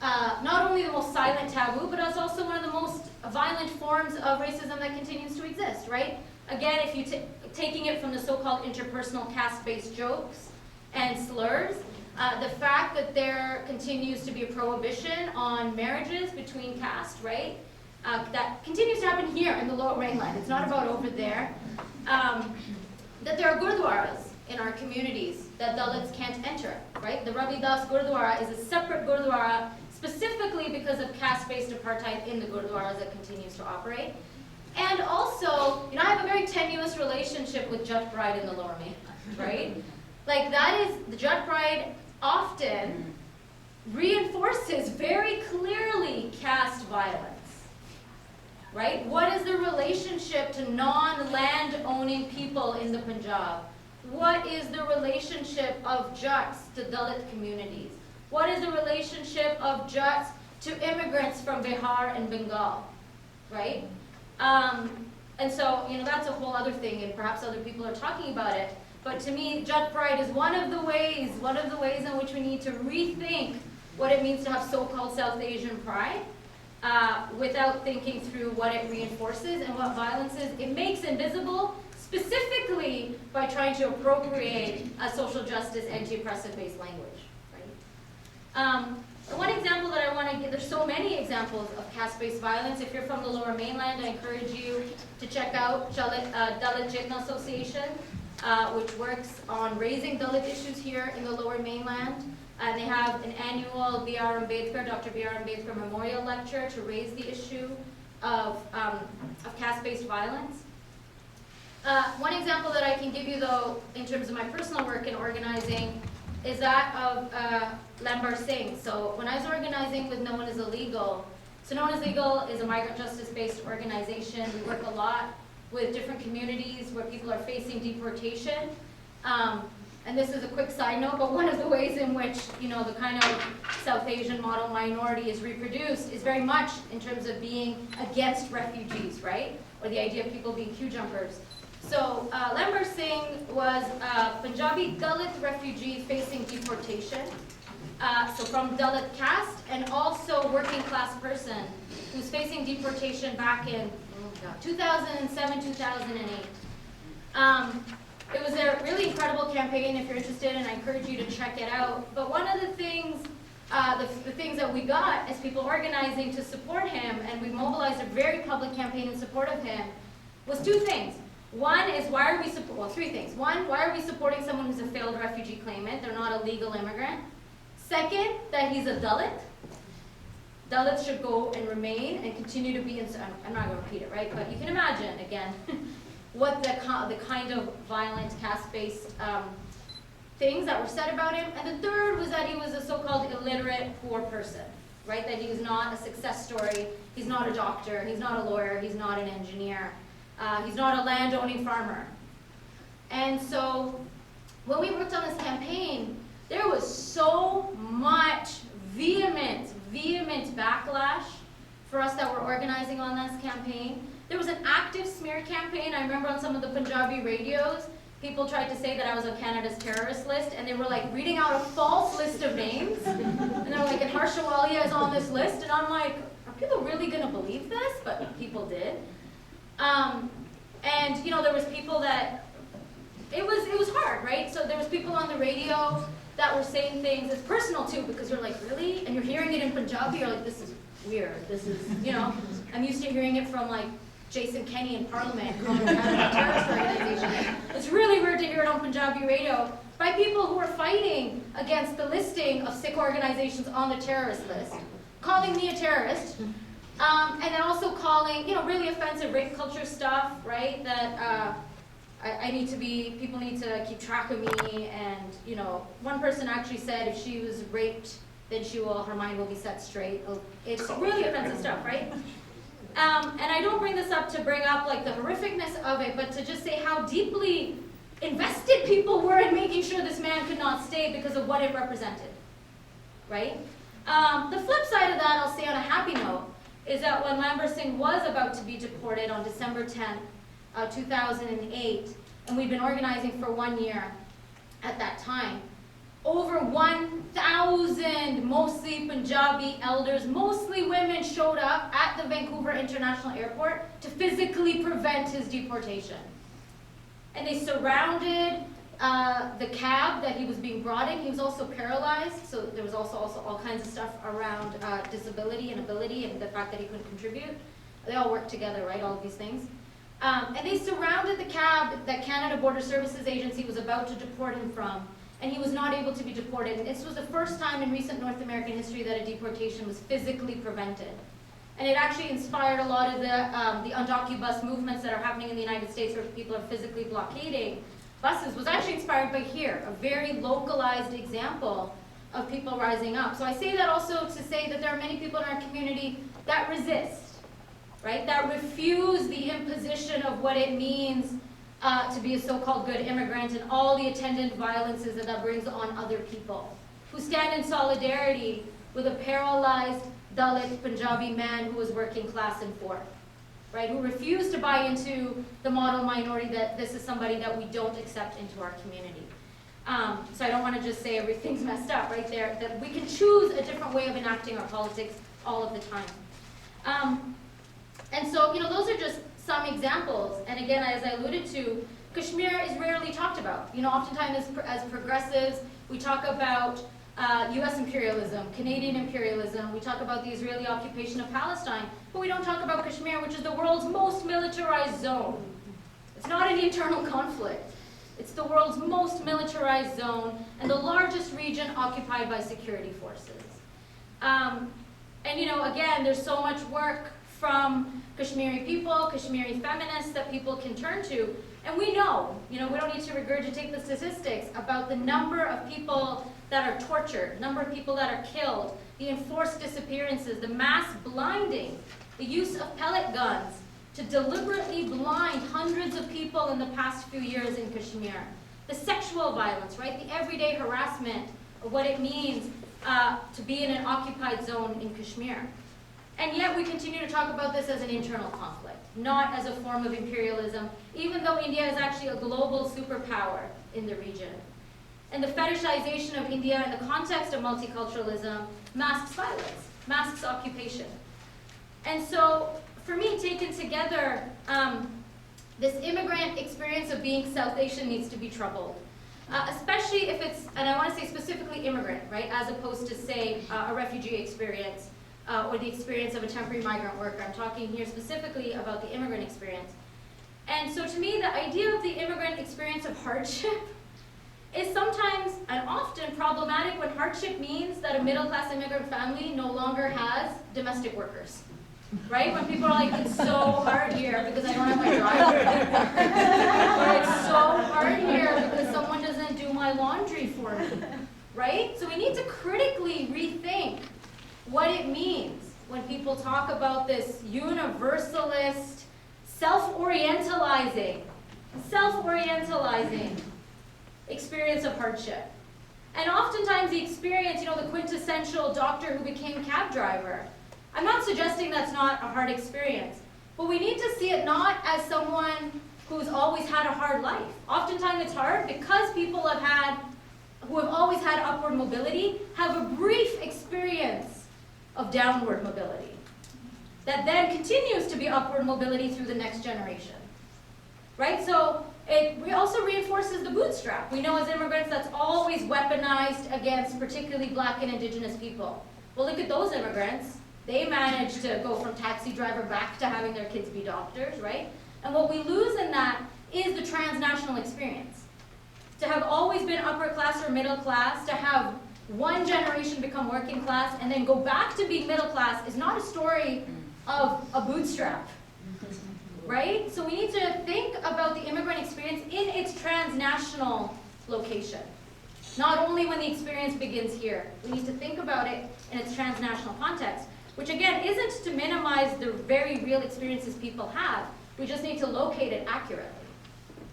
S3: not only the most silent taboo, but it's also one of the most violent forms of racism that continues to exist, right? Again, if you taking it from the so-called interpersonal caste-based jokes and slurs, the fact that there continues to be a prohibition on marriages between caste, right? That continues to happen here in the Lower Mainland. It's not about over there. That there are gurdwaras in our communities that Dalits can't enter, right? The Ravi Das Gurdwara is a separate Gurdwara specifically because of caste-based apartheid in the Gurdwaras that continues to operate. And also, I have a very tenuous relationship with Jat Pride in the Lower Mainland, right? Like the Jat Pride often reinforces very clearly caste violence, right? What is the relationship to non-land owning people in the Punjab? What is the relationship of Jats to Dalit communities? What is the relationship of Jats to immigrants from Bihar and Bengal, right? And so, that's a whole other thing, and perhaps other people are talking about it. But to me, Jat Pride is one of the ways in which we need to rethink what it means to have so-called South Asian pride without thinking through what it reinforces and what violence is. It makes invisible, specifically by trying to appropriate a social justice anti-oppressive based language, right? One example that I want to give, there's so many examples of caste-based violence. If you're from the Lower Mainland, I encourage you to check out Dalit Chetna Association, which works on raising Dalit issues here in the Lower Mainland. They have an annual Dr. B.R. Ambedkar Memorial Lecture to raise the issue of caste-based violence. One example that I can give you, though, in terms of my personal work in organizing, is that of Lambar Singh. So when I was organizing with No One Is Illegal, so No One Is Illegal is a migrant justice-based organization. We work a lot with different communities where people are facing deportation. and this is a quick side note, but one of the ways in which, you know, the kind of South Asian model minority is reproduced is very much in terms of being against refugees, right? Or the idea of people being queue jumpers. So Lamber Singh was a Punjabi Dalit refugee facing deportation. So from Dalit caste, and also working class person who's facing deportation back in 2007, 2008. It was a really incredible campaign if you're interested, and I encourage you to check it out. But one of the things, the things that we got as people organizing to support him, and we mobilized a very public campaign in support of him, was two things. One is three things. One, why are we supporting someone who's a failed refugee claimant? They're not a legal immigrant. Second, that he's a Dalit. Dalits should go and remain and continue to be, I'm not going to repeat it, right? But you can imagine, again, what the kind of violent caste-based things that were said about him. And the third was that he was a so-called illiterate poor person, right? That he was not a success story. He's not a doctor. He's not a lawyer. He's not an engineer. He's not a land-owning farmer. And so when we worked on this campaign, there was so much vehement backlash for us that were organizing on this campaign. There was an active smear campaign. I remember on some of the Punjabi radios, people tried to say that I was on Canada's terrorist list, and they were like reading out a false list of names. And they're like, and Harsha Walia is on this list. And I'm like, are people really going to believe this? But people did. And you know, there was people that, it was hard, right? So there was people on the radio that were saying things, it's personal too, because you're like, really? And you're hearing it in Punjabi, you're like, this is weird. This is, you know, I'm used to hearing it from like Jason Kenney in Parliament calling Canada a terrorist organization. It's really weird to hear it on Punjabi radio by people who are fighting against the listing of Sikh organizations on the terrorist list, calling me a terrorist, and then also calling, you know, really offensive rape culture stuff, right? That people need to keep track of me, and, you know, one person actually said if she was raped, then her mind will be set straight. It's really offensive stuff, right? And I don't bring this up to bring up like the horrificness of it, but to just say how deeply invested people were in making sure this man could not stay because of what it represented, right? The flip side of that, I'll say on a happy note, is that when Lamber Singh was about to be deported on December 10th, 2008, and we'd been organizing for 1 year at that time, over 1,000 mostly Punjabi elders, mostly women, showed up at the Vancouver International Airport to physically prevent his deportation. And they surrounded the cab that he was being brought in. He was also paralyzed, so there was also all kinds of stuff around disability and ability and the fact that he couldn't contribute. They all work together, right, all of these things. And they surrounded the cab that Canada Border Services Agency was about to deport him from, and he was not able to be deported. And this was the first time in recent North American history that a deportation was physically prevented. And it actually inspired a lot of the undocu-bus movements that are happening in the United States where people are physically blockading buses, was actually inspired by here, a very localized example of people rising up. So I say that also to say that there are many people in our community that resist, right? That refuse the imposition of what it means to be a so-called good immigrant and all the attendant violences that brings on other people, who stand in solidarity with a paralyzed Dalit Punjabi man who was working class and poor, right? Who refused to buy into the model minority that this is somebody that we don't accept into our community. So I don't want to just say everything's messed up right there, that we can choose a different way of enacting our politics all of the time. And so, you know, those are just some examples. And again, as I alluded to, Kashmir is rarely talked about. You know, oftentimes as progressives, we talk about US imperialism, Canadian imperialism, we talk about the Israeli occupation of Palestine, but we don't talk about Kashmir, which is the world's most militarized zone. It's not an internal conflict. It's the world's most militarized zone and the largest region occupied by security forces. And you know, again, there's so much work from Kashmiri people, Kashmiri feminists that people can turn to. And we know, you know, we don't need to regurgitate the statistics about the number of people that are tortured, number of people that are killed, the enforced disappearances, the mass blinding, the use of pellet guns to deliberately blind hundreds of people in the past few years in Kashmir. the sexual violence, right? The everyday harassment of what it means to be in an occupied zone in Kashmir. And yet we continue to talk about this as an internal conflict, not as a form of imperialism, even though India is actually a global superpower in the region. And the fetishization of India in the context of multiculturalism masks violence, masks occupation. And so, for me, taken together, this immigrant experience of being South Asian needs to be troubled. Especially if it's, and I want to say specifically immigrant, right, as opposed to, say, a refugee experience or the experience of a temporary migrant worker. I'm talking here specifically about the immigrant experience. And so to me, the idea of the immigrant experience of hardship is sometimes and often problematic when hardship means that a middle-class immigrant family no longer has domestic workers. Right? When people are like, it's so hard here because I don't have my driver. Or it's so hard here because someone doesn't do my laundry for me. Right? So we need to critically rethink what it means when people talk about this universalist, self-orientalizing experience of hardship. And oftentimes the experience, you know, the quintessential doctor who became cab driver, I'm not suggesting that's not a hard experience, but we need to see it not as someone who's always had a hard life. Oftentimes it's hard because people who have always had upward mobility have a brief experience of downward mobility that then continues to be upward mobility through the next generation. Right? So it also reinforces the bootstrap. We know as immigrants that's always weaponized against particularly Black and Indigenous people. Well, look at those immigrants. They managed to go from taxi driver back to having their kids be doctors, right? And what we lose in that is the transnational experience. To have always been upper class or middle class, to have one generation become working class and then go back to being middle class is not a story of a bootstrap, right? So we need to think about the immigrant experience in its transnational location. Not only when the experience begins here. We need to think about it in its transnational context, which again isn't to minimize the very real experiences people have. We just need to locate it accurately,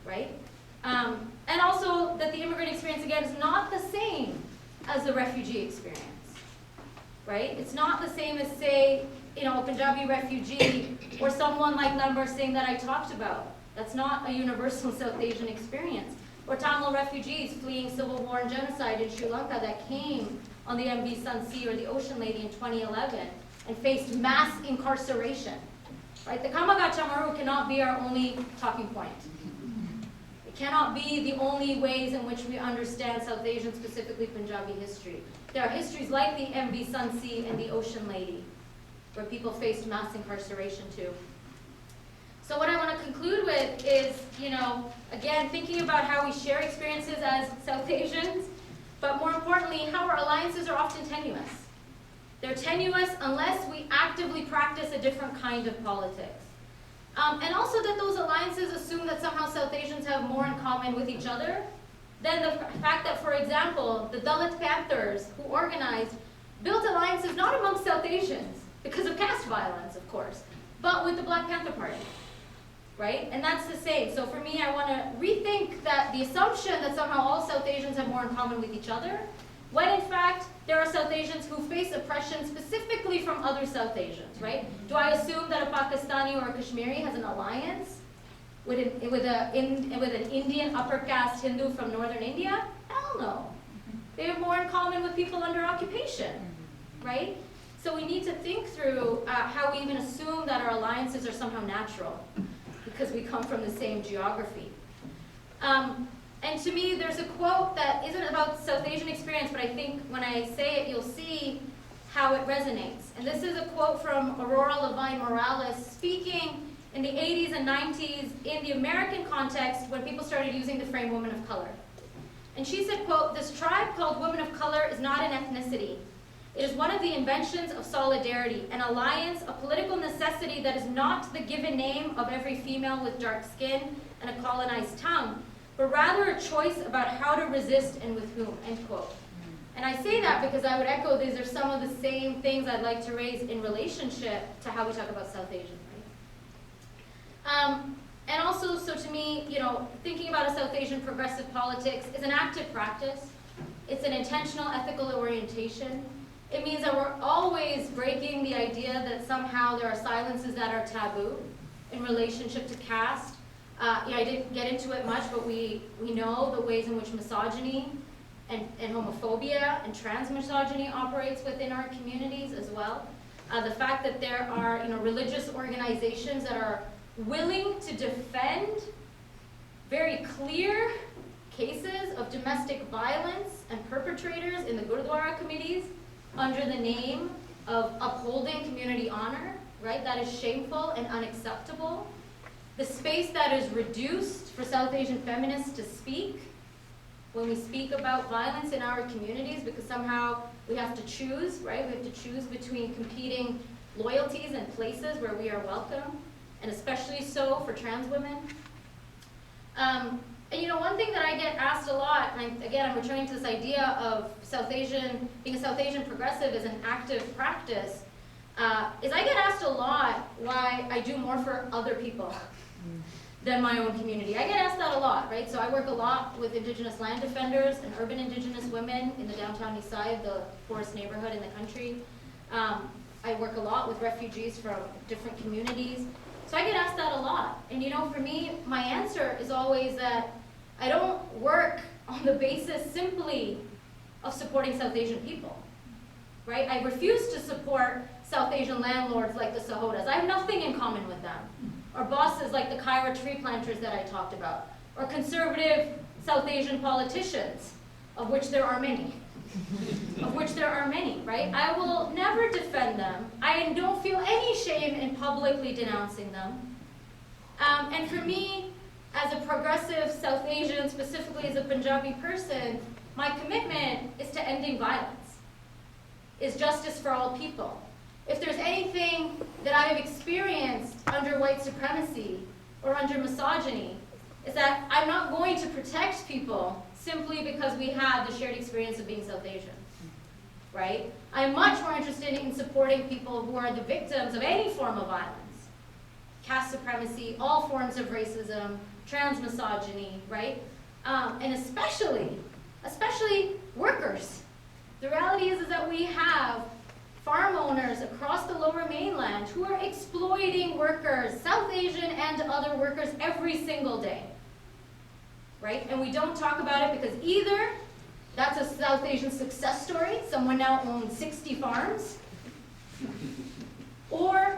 S3: right? And also that the immigrant experience, again, is not the same as the refugee experience, right? It's not the same as, say, you know, a Punjabi refugee or someone like Lambar Singh that I talked about. That's not a universal South Asian experience. Or Tamil refugees fleeing civil war and genocide in Sri Lanka that came on the MV Sanzida or the Ocean Lady in 2011 and faced mass incarceration. Right? The Kamaga Chamaru cannot be our only talking point. It cannot be the only ways in which we understand South Asian, specifically Punjabi history. There are histories like the MV Sanzida and the Ocean Lady, where people faced mass incarceration too. So what I want to conclude with is, you know, again, thinking about how we share experiences as South Asians, but more importantly, how our alliances are often tenuous. They're tenuous unless we actively practice a different kind of politics. And also that those alliances assume that somehow South Asians have more in common with each other than the fact that, for example, the Dalit Panthers who organized built alliances not amongst South Asians, because of caste violence, of course, but with the Black Panther Party, right? And that's the same. So for me, I want to rethink that the assumption that somehow all South Asians have more in common with each other, when in fact, there are South Asians who face oppression specifically from other South Asians, right? Do I assume that a Pakistani or a Kashmiri has an alliance with an Indian upper caste Hindu from northern India? Hell no. They have more in common with people under occupation, right? So we need to think through how we even assume that our alliances are somehow natural because we come from the same geography. And to me, there's a quote that isn't about South Asian experience, but I think when I say it, you'll see how it resonates. And this is a quote from Aurora Levine Morales speaking in the 80s and 90s in the American context when people started using the frame woman of color. And she said, quote, "This tribe called women of color is not an ethnicity. It is one of the inventions of solidarity, an alliance, a political necessity that is not the given name of every female with dark skin and a colonized tongue, but rather a choice about how to resist and with whom," end quote. And I say that because I would echo these are some of the same things I'd like to raise in relationship to how we talk about South Asian, right? And also, so to me, thinking about a South Asian progressive politics is an active practice. It's an intentional ethical orientation. It means that we're always breaking the idea that somehow there are silences that are taboo in relationship to caste. I didn't get into it much, but we know the ways in which misogyny and homophobia and trans misogyny operates within our communities as well. The fact that there are religious organizations that are willing to defend very clear cases of domestic violence and perpetrators in the Gurdwara committees under the name of upholding community honor, right? That is shameful and unacceptable. The space that is reduced for South Asian feminists to speak when we speak about violence in our communities, because somehow we have to choose, right? We have to choose between competing loyalties and places where we are welcome, and especially so for trans women. And one thing that I get asked a lot, and again, I'm returning to this idea of being a South Asian progressive as an active practice, is I get asked a lot why I do more for other people than my own community. I get asked that a lot, right? So I work a lot with Indigenous land defenders and urban Indigenous women in the downtown east side, the poorest neighborhood in the country. I work a lot with refugees from different communities. So I get asked that a lot. And for me, my answer is always that I don't work on the basis simply of supporting South Asian people, right? I refuse to support South Asian landlords like the Sahodas. I have nothing in common with them. Or bosses like the Kaira tree planters that I talked about. Or conservative South Asian politicians, of which there are many. Right? I will never defend them. I don't feel any shame in publicly denouncing them. And for me, as a progressive South Asian, specifically as a Punjabi person, my commitment is to ending violence, is justice for all people. If there's anything that I have experienced under white supremacy or under misogyny, is that I'm not going to protect people simply because we have the shared experience of being South Asian, right? I'm much more interested in supporting people who are the victims of any form of violence. Caste supremacy, all forms of racism, trans misogyny, right? And especially workers. The reality is that we have farm owners across the Lower Mainland who are exploiting workers, South Asian and other workers, every single day, right? And we don't talk about it because either that's a South Asian success story, someone now owns 60 farms, or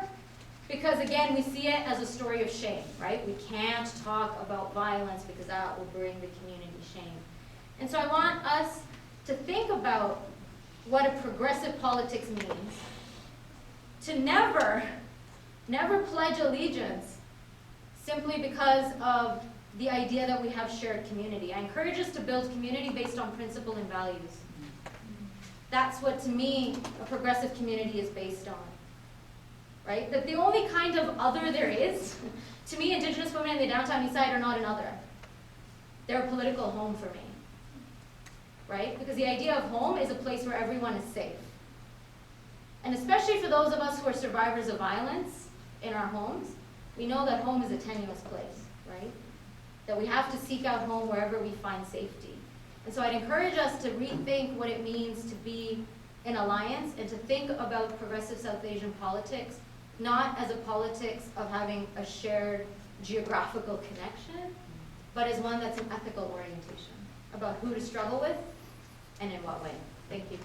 S3: because, again, we see it as a story of shame, right? We can't talk about violence because that will bring the community shame. And so I want us to think about what a progressive politics means, to never pledge allegiance simply because of the idea that we have shared community. I encourage us to build community based on principle and values. That's what, to me, a progressive community is based on, right? That the only kind of other there is, to me, Indigenous women in the downtown east side are not an other. They're a political home for me. Right? Because the idea of home is a place where everyone is safe. And especially for those of us who are survivors of violence in our homes, we know that home is a tenuous place, right? That we have to seek out home wherever we find safety. And so I'd encourage us to rethink what it means to be in alliance and to think about progressive South Asian politics, not as a politics of having a shared geographical connection, but as one that's an ethical orientation about who to struggle with and in what way. Thank you.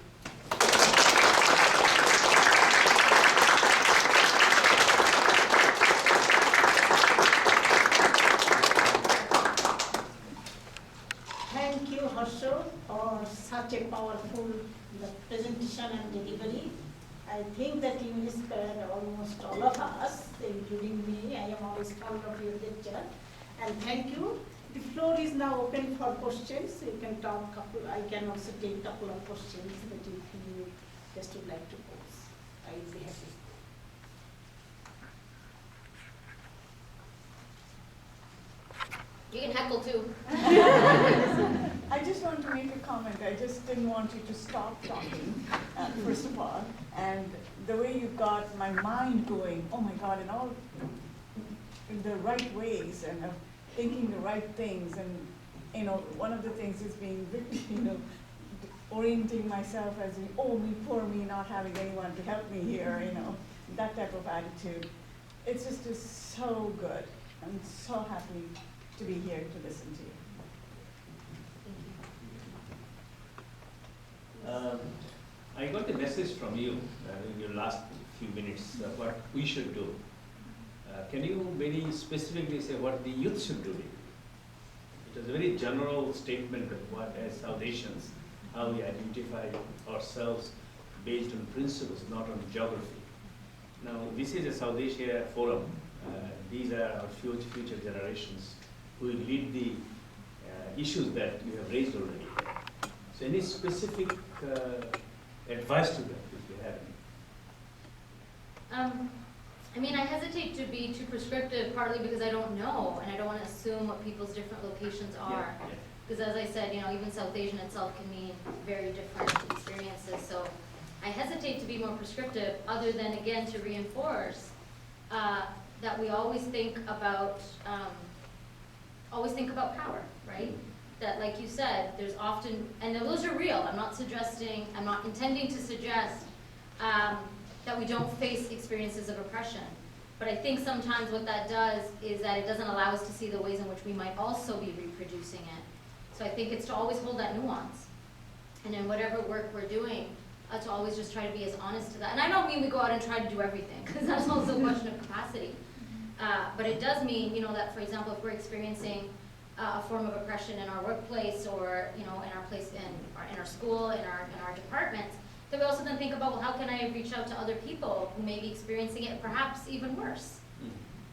S1: Thank you, Harsho, for such a powerful presentation and delivery. I think that you inspired almost all of us, including me. I am always fond of your lecture. And thank you. The floor is now open for questions. You can talk I can also take a couple of questions that you just would like to pose. I will be happy.
S3: You can heckle too.
S4: I just want to make a comment. I just didn't want you to stop talking, first of all. And the way you got my mind going, oh my God, and all in the right ways and of thinking the right things. And one of the things is being, orienting myself as, oh, me, poor me, not having anyone to help me here, that type of attitude. It's just so good. I'm so happy to be here to listen to you.
S5: I got the message from you in your last few minutes what we should do. Can you very specifically say what the youth should do? It was a very general statement of what, as South Asians, how we identify ourselves based on principles, not on geography. Now, this is a South Asia forum. These are our future generations who will lead the issues that you have raised already. So any specific advice to them, if you have any?
S3: I mean, I hesitate to be too prescriptive, partly because I don't know, and I don't want to assume what people's different locations are.
S5: Yeah.
S3: Because as I said, even South Asian itself can mean very different experiences. So I hesitate to be more prescriptive, other than, again, to reinforce that we always think about power, right? That, like you said, there's often, and those are real. I'm not intending to suggest that we don't face experiences of oppression. But I think sometimes what that does is that it doesn't allow us to see the ways in which we might also be reproducing it. So I think it's to always hold that nuance. And in whatever work we're doing, to always just try to be as honest to that. And I don't mean we go out and try to do everything, because that's also a question of capacity. But it does mean, that, for example, if we're experiencing a form of oppression in our workplace, or in our place in our school, in our departments, that we also then think about, well, how can I reach out to other people who may be experiencing it perhaps even worse,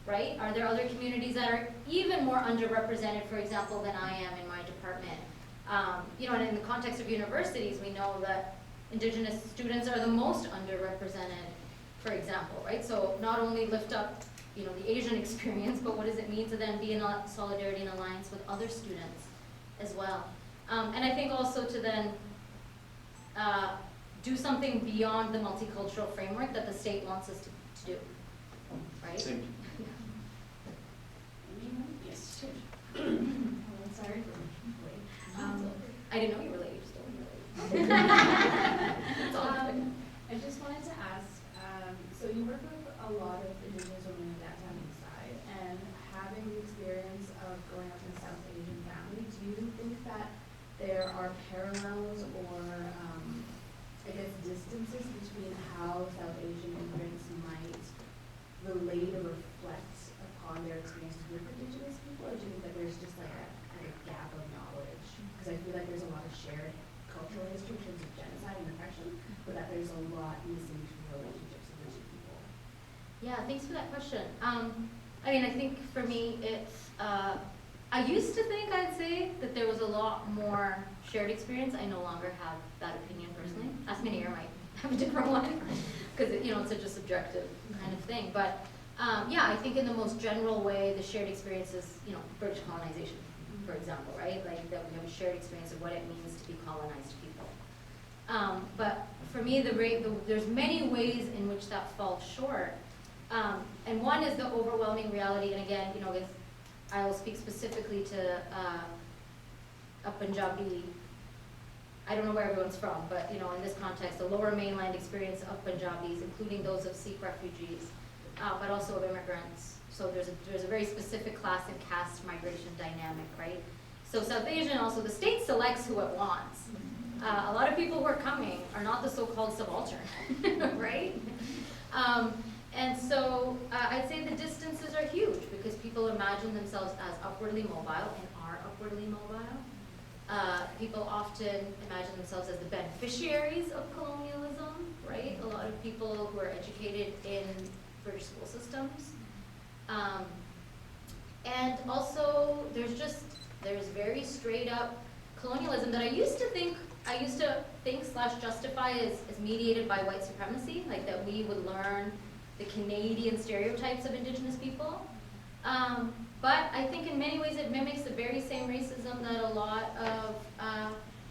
S3: right? Are there other communities that are even more underrepresented, for example, than I am in my department? And in the context of universities, we know that Indigenous students are the most underrepresented, for example, right? So not only lift up the Asian experience, but what does it mean to then be in solidarity and alliance with other students as well? And I think also to then do something beyond the multicultural framework that the state wants us to do, right?
S5: Thank you.
S1: Yes.
S2: Sorry.
S3: I didn't know you were late, you just told me you were late. That's all.
S6: I just wanted to ask, so you work with a lot of Indigenous women in the downtown east side, and having the experience of growing up in a South Asian family, do you think that there are parallels or, distances between how South Asian immigrants might relate or reflect upon their experiences with Indigenous people, or do you think that there's just like a gap of knowledge? Because I feel like there's a lot of shared cultural history in terms of genocide and oppression, but that there's a lot missing between relationships of the two people.
S3: Yeah, thanks for that question. I think for me, it's, I used to think I'd say that there was a lot more shared experience. I no longer have that opinion personally. Ask me here, I might have a different one, because it's such a subjective kind of thing. But yeah, I think in the most general way, the shared experience is, British colonization, for example, right? Like that we have a shared experience of what it means to be colonized people. But for me, there's many ways in which that falls short. And one is the overwhelming reality, and again, I will speak specifically to a Punjabi, I don't know where everyone's from, but in this context, the lower mainland experience of Punjabis, including those of Sikh refugees, but also of immigrants. So there's a very specific class and caste migration dynamic, right? So South Asian, also the state selects who it wants. A lot of people who are coming are not the so-called subaltern, right? And so I'd say the distances are huge because people imagine themselves as upwardly mobile and are upwardly mobile. People often imagine themselves as the beneficiaries of colonialism, right? A lot of people who are educated in British school systems. And also there's very straight up colonialism that I used to think / justify as mediated by white supremacy, like that we would learn the Canadian stereotypes of Indigenous people. But I think in many ways it mimics the very same racism that a lot of,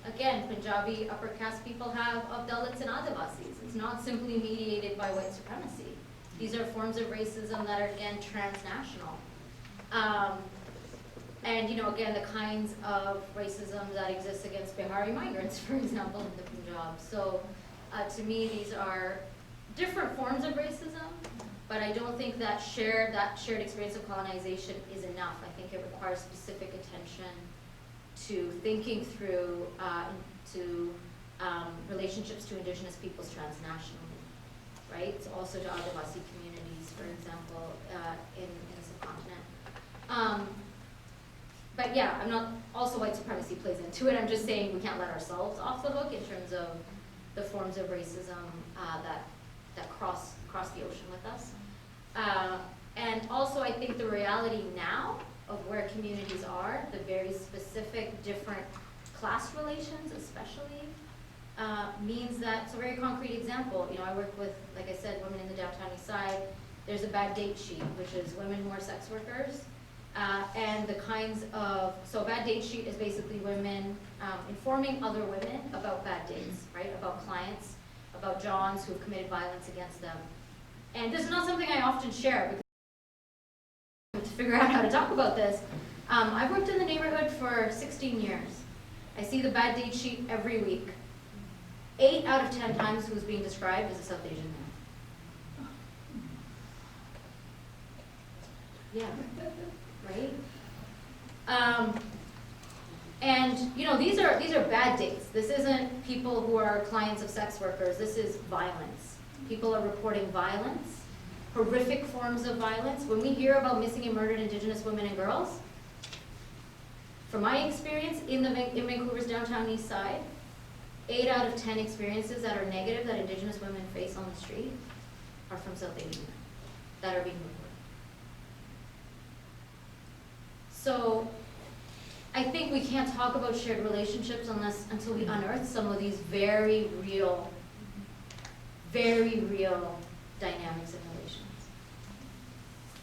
S3: again, Punjabi upper caste people have of Dalits and Adivasis. It's not simply mediated by white supremacy. These are forms of racism that are, again, transnational. And again, the kinds of racism that exists against Bihari migrants, for example, in the Punjab. So to me, these are different forms of racism, but I don't think that shared experience of colonization is enough. I think it requires specific attention to thinking through relationships to Indigenous peoples transnationally, right? Also to Adivasi communities, for example, in the subcontinent. But yeah, I'm not, also white supremacy plays into it. I'm just saying we can't let ourselves off the hook in terms of the forms of racism that cross the ocean with us. And also I think the reality now of where communities are, the very specific different class relations especially, means that, it's a very concrete example. I work with, like I said, women in the downtown east side. There's a bad date sheet, which is women who are sex workers. And the kinds of, so a bad date sheet is basically women informing other women about bad dates, right? About clients, about Johns who have committed violence against them. And this is not something I often share because to figure out how to talk about this. I've worked in the neighborhood for 16 years. I see the bad date sheet every week. 8 out of 10 times who's being described as a South Asian man. Yeah. Right? And these are bad dates. This isn't people who are clients of sex workers. This is violence. People are reporting violence, horrific forms of violence. When we hear about missing and murdered Indigenous women and girls, from my experience in Vancouver's downtown east side, 8 out of 10 experiences that are negative that Indigenous women face on the street are from South Asian men that are being reported. So I think we can't talk about shared relationships until we unearth some of these very real dynamics and relations.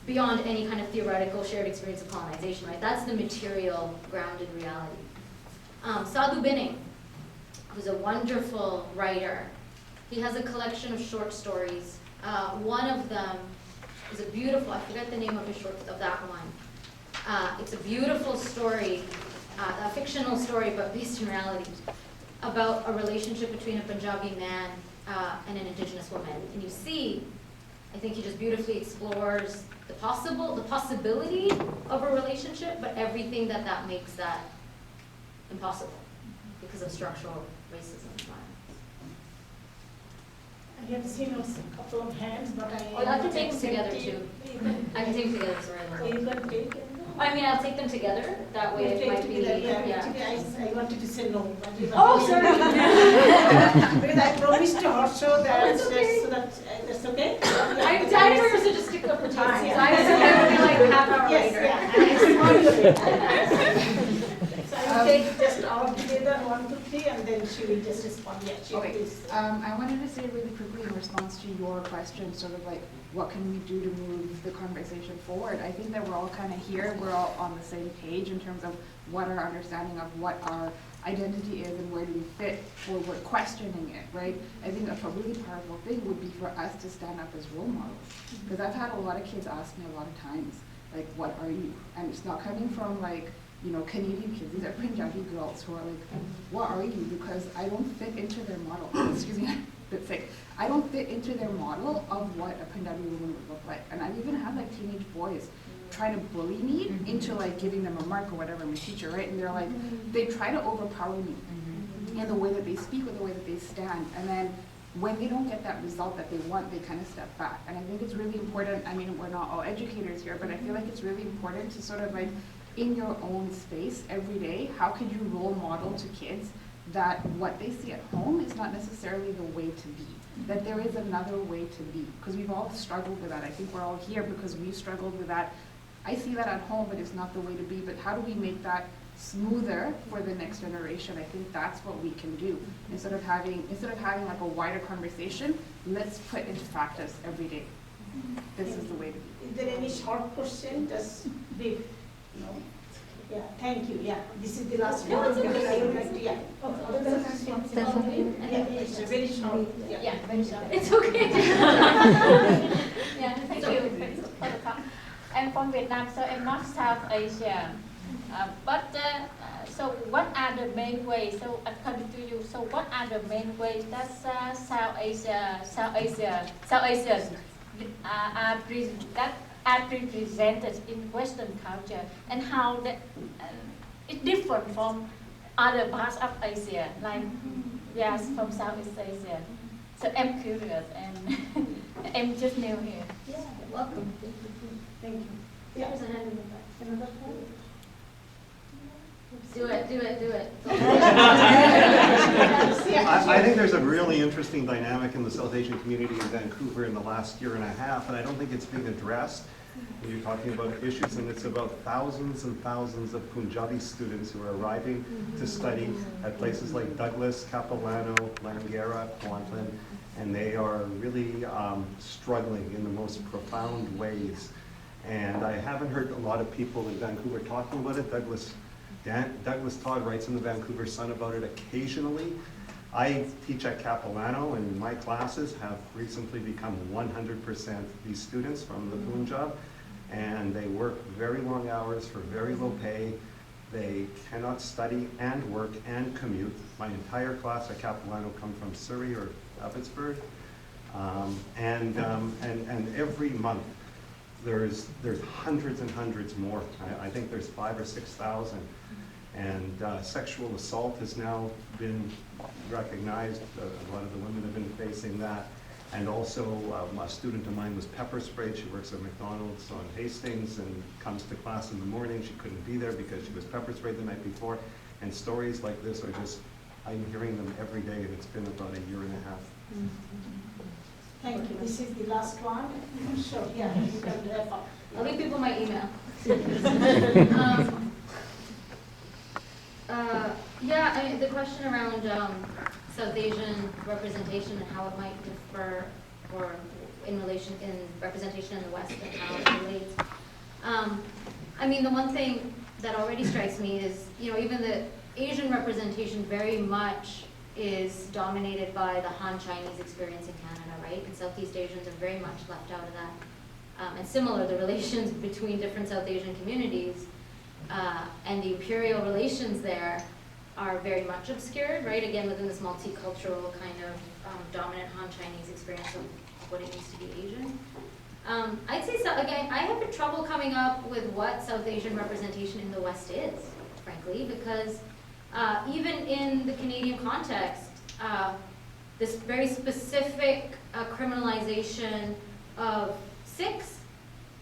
S3: Beyond any kind of theoretical shared experience of colonization, right? That's the material, grounded reality. Sadhu Binning, who's a wonderful writer, he has a collection of short stories. One of them is a beautiful, I forget the name of that one. It's a beautiful story, a fictional story, but based in reality, about a relationship between a Punjabi man and an Indigenous woman. And you see, I think he just beautifully explores the possibility of a relationship, but everything that makes that impossible because of structural racism and violence.
S1: I have seen a couple of hands, but
S3: I can take them together too. I can take them together, sorry.
S1: You can take it.
S3: I mean, I'll take them together. That way it might be. Yeah.
S1: Actually, I wanted to say no.
S3: Oh, sorry.
S1: Because I promised to Harsha that,
S3: That's okay.
S1: so that's okay.
S3: I'm dying for us to just stick up for time. So I assume it would be like a half hour
S1: Yes,
S3: later.
S1: yeah. So I will take just all together, 1, 2, 3, and then she will just respond. Yeah, she
S7: Okay.
S1: please.
S7: I wanted to say really quickly in response to your question, sort of like, what can we do to move the conversation forward? I think that we're all kind of here, we're all on the same page in terms of what our understanding of what our identity is and where do we fit, or we're questioning it, right? I think a really powerful thing would be for us to stand up as role models. Because I've had a lot of kids ask me a lot of times, like, what are you? And it's not coming from like, Canadian kids, these are Punjabi girls who are like, what are you? Because I don't fit into their model. Excuse me, I'm a bit sick. I don't fit into their model of what a Punjabi woman would look like. And I've even had like teenage boys trying to bully me into like giving them a mark or whatever, I'm a teacher, right? And they're like, they try to overpower me in the way that they speak or the way that they stand. And then when they don't get that result that they want, they kind of step back. And I think it's really important, I mean, we're not all educators here, but I feel like it's really important to sort of like, in your own space every day, how could you role model to kids that what they see at home is not necessarily the way to be, that there is another way to be, because we've all struggled with that. I think we're all here because we've struggled with that. I see that at home, but it's not the way to be, but how do we make that smoother for the next generation? I think that's what we can do. Instead of having like a wider conversation, let's put into practice every day. This is the way to be.
S1: Is there any short question? Just brief. No? Yeah, thank you. Yeah, this is the last
S3: No,
S1: one.
S3: it's okay.
S1: I would like to, yeah. Yeah, it's a very short.
S3: Yeah, it's okay.
S8: Yeah, thank you for the talk. I I'm from Vietnam, so I'm not South Asia. So what are the main ways? So according to you, so what are the main ways that South Asians that are represented in Western culture, and how that it's different from other parts of Asia, like yes, from Southeast Asia. So I'm curious, and I'm just new here.
S3: Yeah, welcome.
S1: Thank you.
S3: Yeah. There's a hand in the back. Another hand? Do it.
S9: I think there's a really interesting dynamic in the South Asian community in Vancouver in the last year and a half, and I don't think it's being addressed when you're talking about issues, and it's about thousands and thousands of Punjabi students who are arriving to study at places like Douglas, Capilano, Langara, Kwantlen, and they are really struggling in the most profound ways. And I haven't heard a lot of people in Vancouver talking about it. Douglas Todd writes in the Vancouver Sun about it occasionally. I teach at Capilano, and my classes have recently become 100% these students from the Punjab, and they work very long hours for very low pay. They cannot study and work and commute. My entire class at Capilano come from Surrey or Abbotsford, and every month there's hundreds and hundreds more. I think there's 5,000 or 6,000. And sexual assault has now been recognized. A lot of the women have been facing that. And also, a student of mine was pepper sprayed. She works at McDonald's on Hastings and comes to class in the morning. She couldn't be there because she was pepper sprayed the night before. And stories like this are just, I'm hearing them every day, and it's been about a year and a half.
S1: Thank you. This is the last one. Sure, yeah, you can wrap up.
S3: I'll leave people my email. Yeah, I mean, the question around South Asian representation and how it might differ, or in representation in the West and how it relates. I mean, the one thing that already strikes me is, even the Asian representation very much is dominated by the Han Chinese experience in Canada, right? And Southeast Asians are very much left out of that. And similar, the relations between different South Asian communities and the imperial relations there are very much obscured, right? Again, within this multicultural kind of dominant Han Chinese experience of what it means to be Asian. I'd say, again, I have trouble coming up with what South Asian representation in the West is, frankly, because even in the Canadian context, this very specific criminalization of Sikhs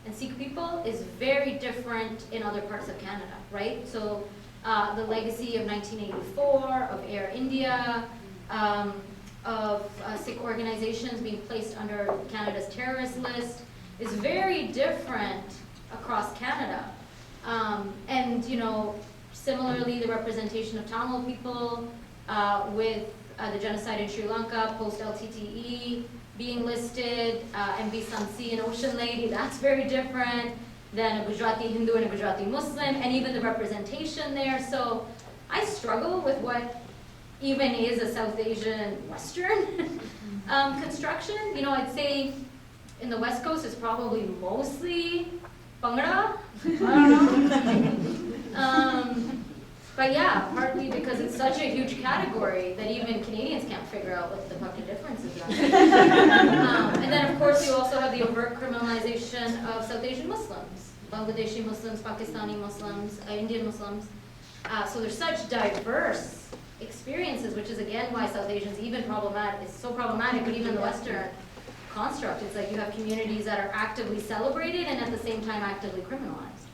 S3: and Sikh people is very different in other parts of Canada, right? So the legacy of 1984, of Air India, of Sikh organizations being placed under Canada's terrorist list is very different across Canada. And similarly, the representation of Tamil people with the genocide in Sri Lanka, post-LTTE being listed, MB Sansi and Ocean Lady, that's very different than a Gujarati Hindu and a Gujarati Muslim, and even the representation there. So I struggle with what even is a South Asian Western construction. I'd say in the West Coast it's probably mostly Bhangra. I don't know. But yeah, partly because it's such a huge category that even Canadians can't figure out what the fucking differences are. And then of course you also have the overt criminalization of South Asian Muslims, Bangladeshi Muslims, Pakistani Muslims, Indian Muslims. So there's such diverse experiences, which is again why South Asians is so problematic, but even the Western construct, it's like you have communities that are actively celebrated and at the same time actively criminalized.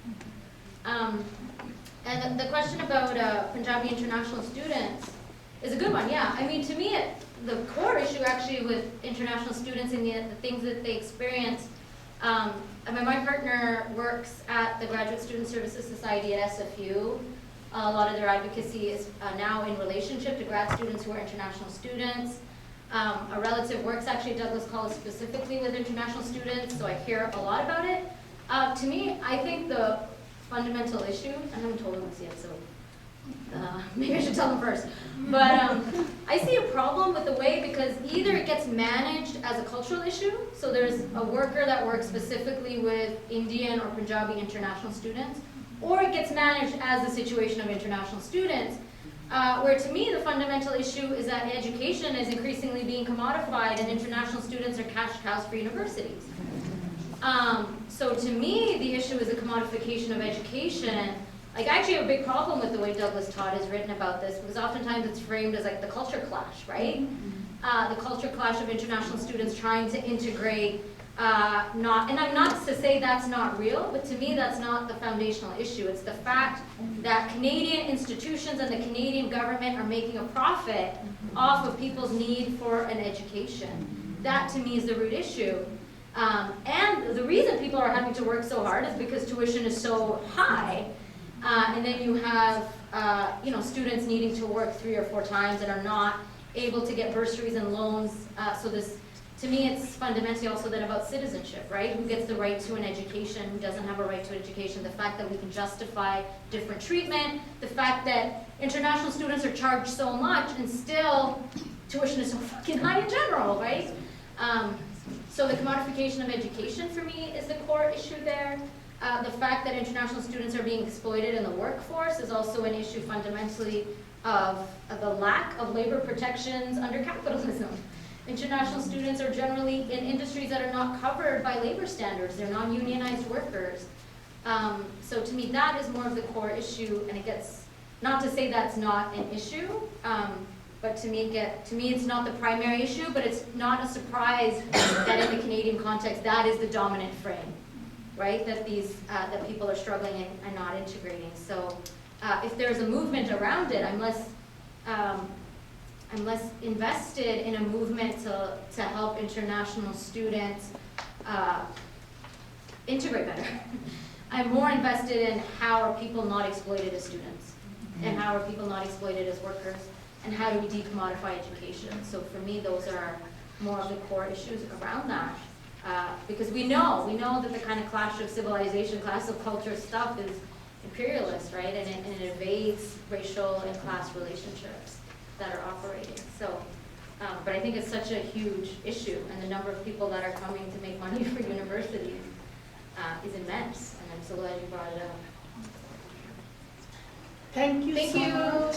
S3: And the question about Punjabi international students is a good one, yeah. I mean, to me, the core issue actually with international students and the things that they experience, I mean, my partner works at the Graduate Student Services Society at SFU. A lot of their advocacy is now in relationship to grad students who are international students. A relative works actually at Douglas College specifically with international students, so I hear a lot about it. To me, I think the fundamental issue, I haven't told them this yet, so Maybe I should tell them first. But I see a problem with the way, because either it gets managed as a cultural issue, so there's a worker that works specifically with Indian or Punjabi international students, or it gets managed as a situation of international students, where to me the fundamental issue is that education is increasingly being commodified and international students are cash cows for universities. So to me, the issue is the commodification of education. Like, I actually have a big problem with the way Douglas Todd has written about this, because oftentimes it's framed as like the culture clash, right? The culture clash of international students trying to integrate, and I'm not to say that's not real, but to me that's not the foundational issue. It's the fact that Canadian institutions and the Canadian government are making a profit off of people's need for an education. That to me is the root issue. And the reason people are having to work so hard is because tuition is so high. And then you have students needing to work 3 or 4 times and are not able to get bursaries and loans. So this, to me, it's fundamentally also then about citizenship, right? Who gets the right to an education, who doesn't have a right to an education, the fact that we can justify different treatment, the fact that international students are charged so much and still tuition is so fucking high in general, right? So the commodification of education for me is the core issue there. The fact that international students are being exploited in the workforce is also an issue fundamentally of the lack of labor protections under capitalism. International students are generally in industries that are not covered by labor standards. They're non-unionized workers. So to me, that is more of the core issue, and it gets, not to say that's not an issue, but to me it's not the primary issue, but it's not a surprise that in the Canadian context, that is the dominant frame, right? That that people are struggling and not integrating. So if there's a movement around it, I'm less invested in a movement to help international students integrate better. I'm more invested in how are people not exploited as students, and how are people not exploited as workers, and how do we decommodify education. So for me, those are more of the core issues around that. Because we know that the kind of clash of civilization, clash of culture stuff is imperialist, right? And it evades racial and class relationships that are operating. So, but I think it's such a huge issue, and the number of people that are coming to make money for universities is immense, and I'm so glad you brought it up.
S1: Thank you
S3: Thank
S1: so
S3: you.
S1: much.